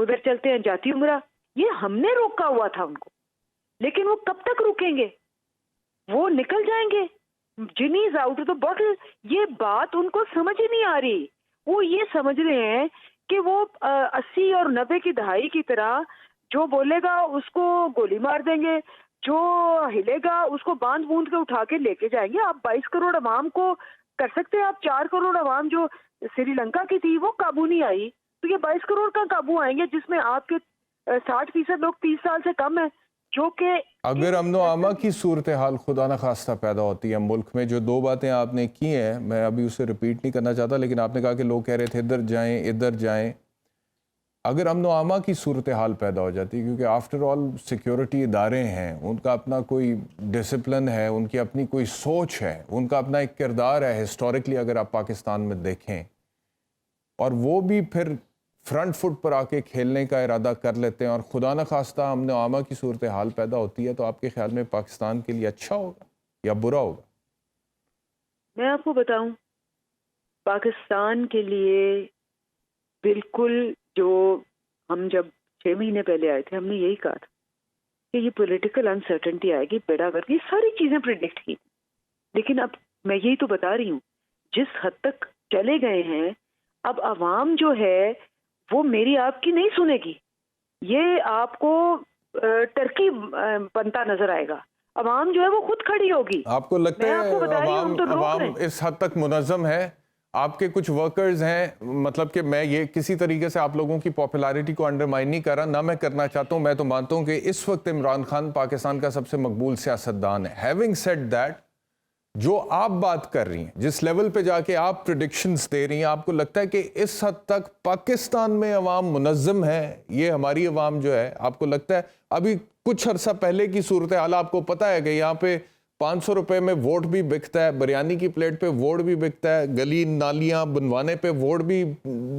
Speaker 4: उधर चलते हैं, जाती उम्रा। ये हमने रोका हुआ था उनको, लेकिन वो कब तक रुकेंगे? वो निकल जाएंगे, जिनीज आउट ऑफ द बॉटल, ये बात उनको समझ ही नहीं आ रही। वो ये समझ रहे हैं कि वो 80 और 90 की दहाई की तरह जो बोलेगा उसको गोली मार देंगे, जो हिलेगा उसको बांध बूंद के उठा के लेके जाएंगे। आप 22 करोड़ अवाम को कर सकते हैं, आप 4 करोड़ अवाम जो श्रीलंका की थी वो काबू नहीं आई, तो ये 22 करोड़ का काबू आएंगे जिसमें आपके 60% लोग 30 साल से कम है, जो कि
Speaker 1: अगर अमन आमा की सूरत हाल खुदा न खास्ता पैदा होती है मुल्क में, जो दो बातें आपने की हैं मैं अभी उसे रिपीट नहीं करना चाहता, लेकिन आपने कहा कि लोग कह रहे थे इधर जाएं, अगर अमन आमा की सूरत हाल पैदा हो जाती है, क्योंकि आफ्टर ऑल सिक्योरिटी इदारे हैं, उनका अपना कोई डिसिप्लिन है, उनकी अपनी कोई सोच है, उनका अपना एक किरदार है हिस्टोरिकली अगर आप पाकिस्तान में देखें, और वो भी फिर फ्रंट फुट पर आके खेलने का इरादा कर लेते हैं और खुदा न खास्ता अमन आमा की सूरत हाल पैदा होती है, तो आपके ख्याल में पाकिस्तान के लिए अच्छा होगा या बुरा होगा?
Speaker 4: मैं आपको बताऊं, पाकिस्तान के लिए बिल्कुल, जो हम जब 6 महीने पहले आए थे हमने यही कहा था कि ये पॉलिटिकल अनसर्टेनिटी आएगी, बेड़ा गर्क, ये सारी चीजें प्रिडिक्ट की। लेकिन अब मैं यही तो बता रही हूँ, जिस हद तक चले गए हैं, अब आवाम जो है वो मेरी आपकी नहीं सुनेगी, ये आपको टर्की बनता नजर आएगा। अवाम जो है वो खुद खड़ी होगी।
Speaker 1: आपको लगता है अवाम इस हद तक मुनज़्ज़म है? आपके कुछ वर्कर्स हैं, मतलब कि मैं ये किसी तरीके से आप लोगों की पॉपुलैरिटी को अंडरमाइन नहीं कर रहा, ना मैं करना चाहता हूं, मैं तो मानता हूं कि इस वक्त इमरान खान पाकिस्तान का सबसे मकबूल सियासतदान है। हैविंग सेड दैट, जो आप बात कर रही हैं, जिस लेवल पे जाके आप प्रेडिक्शंस दे रही हैं, आपको लगता है कि इस हद तक पाकिस्तान में अवाम मुनज़्ज़म है? ये हमारी अवाम जो है, आपको लगता है अभी कुछ अरसा पहले की सूरत हाल आपको पता है कि यहाँ पे 500 रुपए में वोट भी बिकता है, बिरयानी की प्लेट पे वोट भी बिकता है, गली नालियां बनवाने पे वोट भी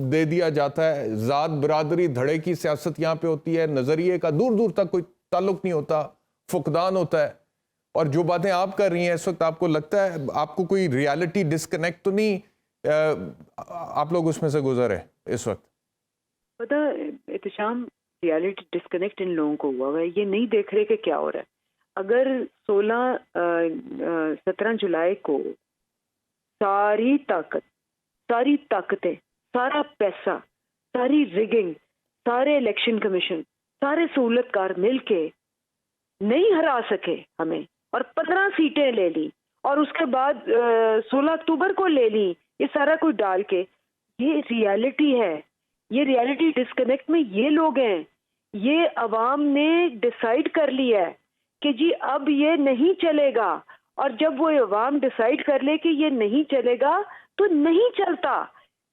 Speaker 1: दे दिया जाता है, ज़ात बिरादरी धड़े की सियासत यहाँ पे होती है, नज़रिए का दूर दूर तक कोई ताल्लुक नहीं होता, फुकदान होता है। और जो बातें आप कर रही हैं इस वक्त, आपको लगता है आपको कोई रियलिटी डिस्कनेक्ट तो नहीं, आप लोग उसमें से गुजरे इस वक्त?
Speaker 4: पता एहतशाम, रियलिटी डिस्कनेक्ट इन लोगों को हुआ है, ये नहीं देख रहे कि क्या हो रहा है। अगर 17 जुलाई को सारी ताकतें, सारा पैसा, सारी रिगिंग, सारे इलेक्शन कमीशन, सारे सहूलतकार मिलके नहीं हरा सके हमें और 15 सीटें ले ली और उसके बाद 16 अक्टूबर को ले ली, ये सारा कुछ डाल के, ये रियलिटी है। ये रियलिटी डिस्कनेक्ट में ये लोग हैं, ये अवाम ने डिसाइड कर लिया है कि जी अब ये नहीं चलेगा, और जब वो अवाम डिसाइड कर ले कि ये नहीं चलेगा तो नहीं चलता।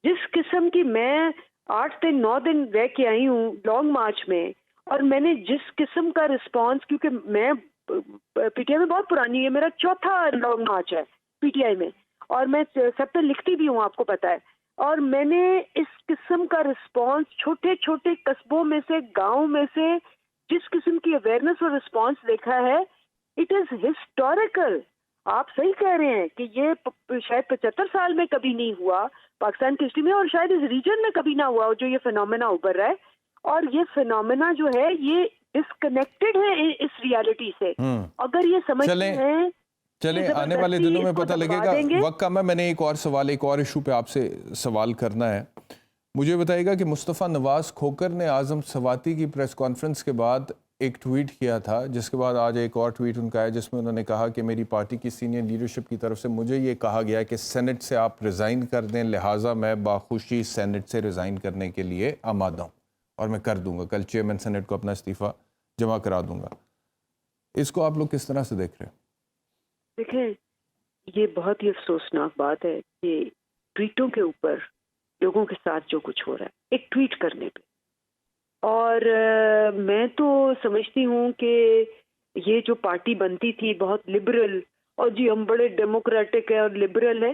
Speaker 4: जिस किस्म की मैं 8 दिन 9 दिन रह के आई हूँ लॉन्ग मार्च में, और मैंने जिस किस्म का रिस्पांस, क्योंकि मैं पीटीआई में बहुत पुरानी है, मेरा 4था लॉन्ग मार्च है पीटीआई में, और मैं सब पे लिखती भी हूँ, आपको पता है, और मैंने इस किस्म का रिस्पांस छोटे छोटे कस्बों में से, गाँव में से, जिस किस्म की अवेयरनेस और रिस्पांस देखा है, इट इज हिस्टोरिकल। आप सही कह रहे हैं कि ये शायद 75 साल में कभी नहीं हुआ पाकिस्तान की हिस्ट्री में, और शायद इस रीजन में कभी ना हुआ जो ये फिनोमेना उभर रहा है। और ये फिनोमेना जो है ये डिस्कनेक्टेड है इस रियलिटी से। अगर ये समझते हैं,
Speaker 1: चले आने वाले दिनों में पता लगेगा। वक्त कम है, मैंने एक और इशू पे आपसे सवाल करना है। मुझे बताइएगा कि मुस्तफ़ा नवाज़ खोकर ने आज़म सवाती की प्रेस कॉन्फ्रेंस के बाद एक ट्वीट किया था, जिसके बाद आज एक और ट्वीट उनका है जिसमें उन्होंने कहा कि मेरी पार्टी की सीनियर लीडरशिप की तरफ से मुझे ये कहा गया कि सेनेट से आप रिज़ाइन कर दें, लिहाजा मैं बाखुशी सेनेट से रिज़ाइन करने के लिए आमादा हूँ और मैं कर दूँगा, कल चेयरमैन सेनेट को अपना इस्तीफ़ा जमा करा दूँगा। इसको आप लोग किस तरह से देख रहे हैं?
Speaker 4: देखें, ये बहुत ही अफसोसनाक बात है कि ट्वीटों के ऊपर लोगों के साथ जो कुछ हो रहा है, एक ट्वीट करने पे, और मैं तो समझती हूँ कि ये जो पार्टी बनती थी बहुत लिबरल, और जी हम बड़े डेमोक्रेटिक है और लिबरल है,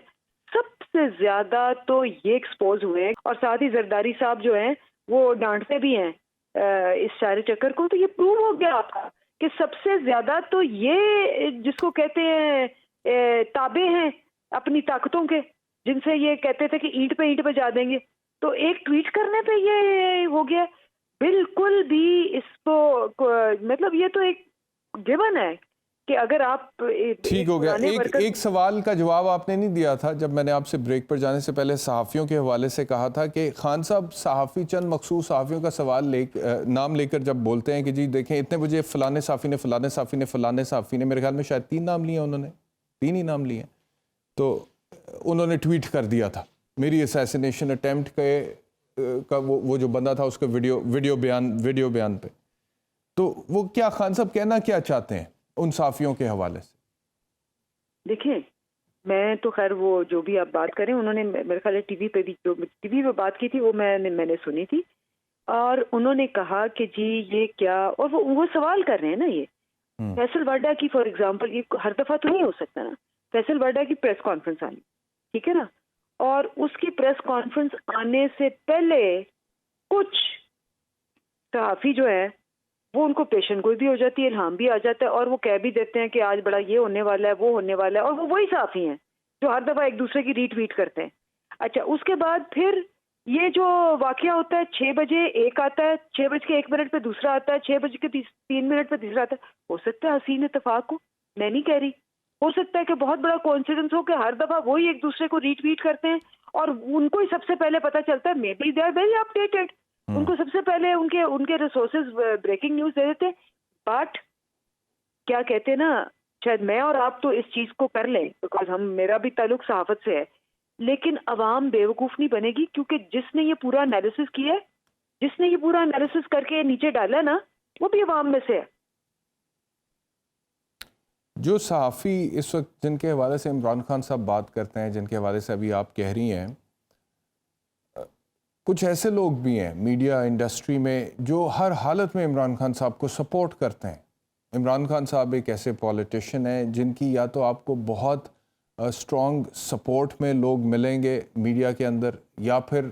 Speaker 4: सबसे ज्यादा तो ये एक्सपोज हुए हैं, और साथ ही जरदारी साहब जो हैं वो डांटते भी हैं इस सारे चक्कर को। तो ये प्रूव हो गया आपका कि सबसे ज्यादा तो ये जिसको कहते हैं ताबे हैं अपनी ताकतों के, जिनसे ये कहते थे कि ईंट पे बजा देंगे, तो एक ट्वीट करने पे ये हो गया। बिल्कुल भी इसको मतलब ये तो एक गिवन है کہ اگر آپ
Speaker 1: ٹھیک ہو گیا. ایک سوال کا جواب آپ نے نہیں دیا تھا جب میں نے آپ سے بریک پر جانے سے پہلے صحافیوں کے حوالے سے کہا تھا کہ خان صاحب صحافی چند مخصوص صحافیوں کا سوال نام لے کر جب بولتے ہیں کہ جی دیکھیں اتنے بجے فلانے صحافی نے فلانے صحافی نے فلانے صحافی نے، میرے خیال میں شاید 3 نام لیے انہوں نے، 3 ہی نام لیے، تو انہوں نے ٹویٹ کر دیا تھا میری اسیسینیشن اٹیمپٹ کا وہ جو بندہ تھا اس کا ویڈیو بیان پہ. تو وہ کیا خان صاحب کہنا کیا چاہتے ہیں ان صحافیوں کے حوالے سے؟
Speaker 4: دیکھیں میں تو خیر وہ جو بھی آپ بات کریں، انہوں نے میرے خیال ہے ٹی وی پہ بات کی تھی، وہ میں نے سنی تھی، اور انہوں نے کہا کہ جی یہ کیا، اور وہ سوال کر رہے ہیں نا، یہ فیصل واڈا کی فار ایگزامپل، یہ ہر دفعہ تو نہیں ہو سکتا نا، فیصل واڈا کی پریس کانفرنس آنی، ٹھیک ہے نا، اور اس کی پریس کانفرنس آنے سے پہلے کچھ صحافی جو ہے وہ ان کو پیشن گوئی بھی ہو جاتی ہے، الہام بھی آ جاتا ہے، اور وہ کہہ بھی دیتے ہیں کہ آج بڑا یہ ہونے والا ہے، وہ ہونے والا ہے، اور وہ وہی صحافی ہیں جو ہر دفعہ ایک دوسرے کی ری ٹویٹ کرتے ہیں. اچھا اس کے بعد پھر یہ جو واقعہ ہوتا ہے 6 بجے ایک آتا ہے، 6:01 پہ دوسرا آتا ہے، 6:03 پہ تیسرا آتا ہے. ہو سکتا ہے حسین اتفاق ہو، میں نہیں کہہ رہی، ہو سکتا ہے کہ بہت بڑا کوانسیڈنس ہو کہ ہر دفعہ وہی ایک دوسرے کو ری ٹویٹ کرتے ہیں اور ان کو ہی سب سے پہلے پتہ چلتا ہے. May be they are very updated, ان کو سب سے پہلے ان کے ریسورسز بریکنگ نیوز دے دیتے. بٹ کیا کہتے ہیں نا، شاید میں اور آپ تو اس چیز کو کر لیں بیکاز میرا بھی تعلق صحافت سے ہے، لیکن عوام بیوقوف نہیں بنے گی، کیونکہ جس نے یہ پورا انالیسس کیا ہے، جس نے یہ پورا انالیسس کر کے نیچے ڈالا نا، وہ بھی عوام میں سے ہے.
Speaker 1: جو صحافی اس وقت جن کے حوالے سے عمران خان صاحب بات کرتے ہیں، جن کے حوالے سے ابھی آپ کہہ رہی ہیں، کچھ ایسے لوگ بھی ہیں میڈیا انڈسٹری میں جو ہر حالت میں عمران خان صاحب کو سپورٹ کرتے ہیں. عمران خان صاحب ایک ایسے پولیٹیشین ہیں جن کی یا تو آپ کو بہت اسٹرانگ سپورٹ میں لوگ ملیں گے میڈیا کے اندر، یا پھر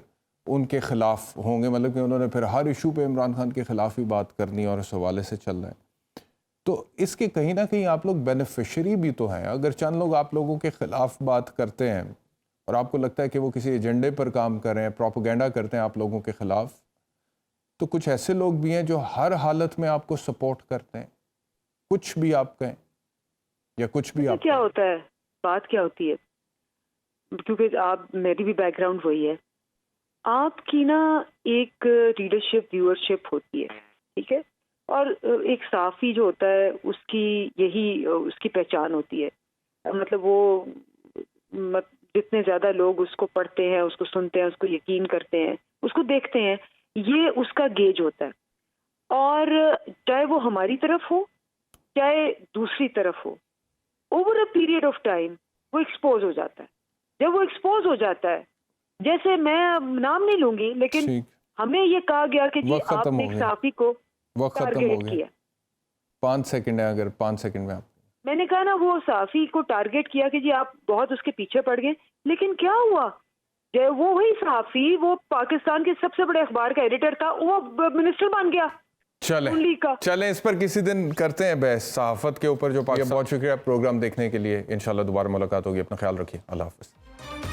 Speaker 1: ان کے خلاف ہوں گے، مطلب کہ انہوں نے پھر ہر ایشو پہ عمران خان کے خلاف ہی بات کرنی اور اس حوالے سے چل رہے ہیں. تو اس کے کہیں نہ کہیں آپ لوگ بینیفیشری بھی تو ہیں. اگر چند لوگ آپ لوگوں کے خلاف بات کرتے ہیں اور آپ کو لگتا ہے کہ وہ کسی ایجنڈے پر کام کر رہے ہیں، پروپیگنڈا کرتے ہیں آپ لوگوں کے خلاف، تو کچھ ایسے لوگ بھی ہیں جو ہر حالت میں آپ کو سپورٹ کرتے ہیں، کچھ بھی آپ کہیں یا کچھ بھی آپ
Speaker 4: کیا ہوتا ہے، بات کیا ہوتی ہے، کیونکہ آپ میری بھی بیک گراؤنڈ وہی ہے، آپ کی نا ایک ریڈرشپ ویورشپ ہوتی ہے، ٹھیک ہے، اور ایک صحافی جو ہوتا ہے اس کی پہچان ہوتی ہے، مطلب وہ جتنے زیادہ لوگ اس کو پڑھتے ہیں، اس کو سنتے ہیں، اس کو یقین کرتے ہیں، اس کو دیکھتے ہیں، یہ اس کا گیج ہوتا ہے. اور چاہے وہ ہماری طرف ہو چاہے دوسری طرف ہو، over a period of time وہ ایکسپوز ہو جاتا ہے. جب وہ ایکسپوز ہو جاتا ہے، جیسے میں نام نہیں لوں گی، لیکن ہمیں یہ کہا گیا کہ جی آپ نے ایک صحافی کو ٹارگیٹ کیا.
Speaker 1: 5 سیکنڈ ہے، اگر 5 سیکنڈ میں آپ،
Speaker 4: میں نے کہا نا وہ صحافی کو ٹارگیٹ کیا کہ جی آپ بہت اس کے پیچھے پڑ گئے، لیکن کیا ہوا، وہ وہی صحافی، وہ پاکستان کے سب سے بڑے اخبار کا ایڈیٹر تھا، وہ منسٹر بن گیا.
Speaker 1: چلیں اس پر کسی دن کرتے ہیں بحث صحافت کے اوپر جو بہت شکریہ پروگرام دیکھنے کے لیے. انشاءاللہ دوبارہ ملاقات ہوگی. اپنا خیال رکھیے. اللہ حافظ.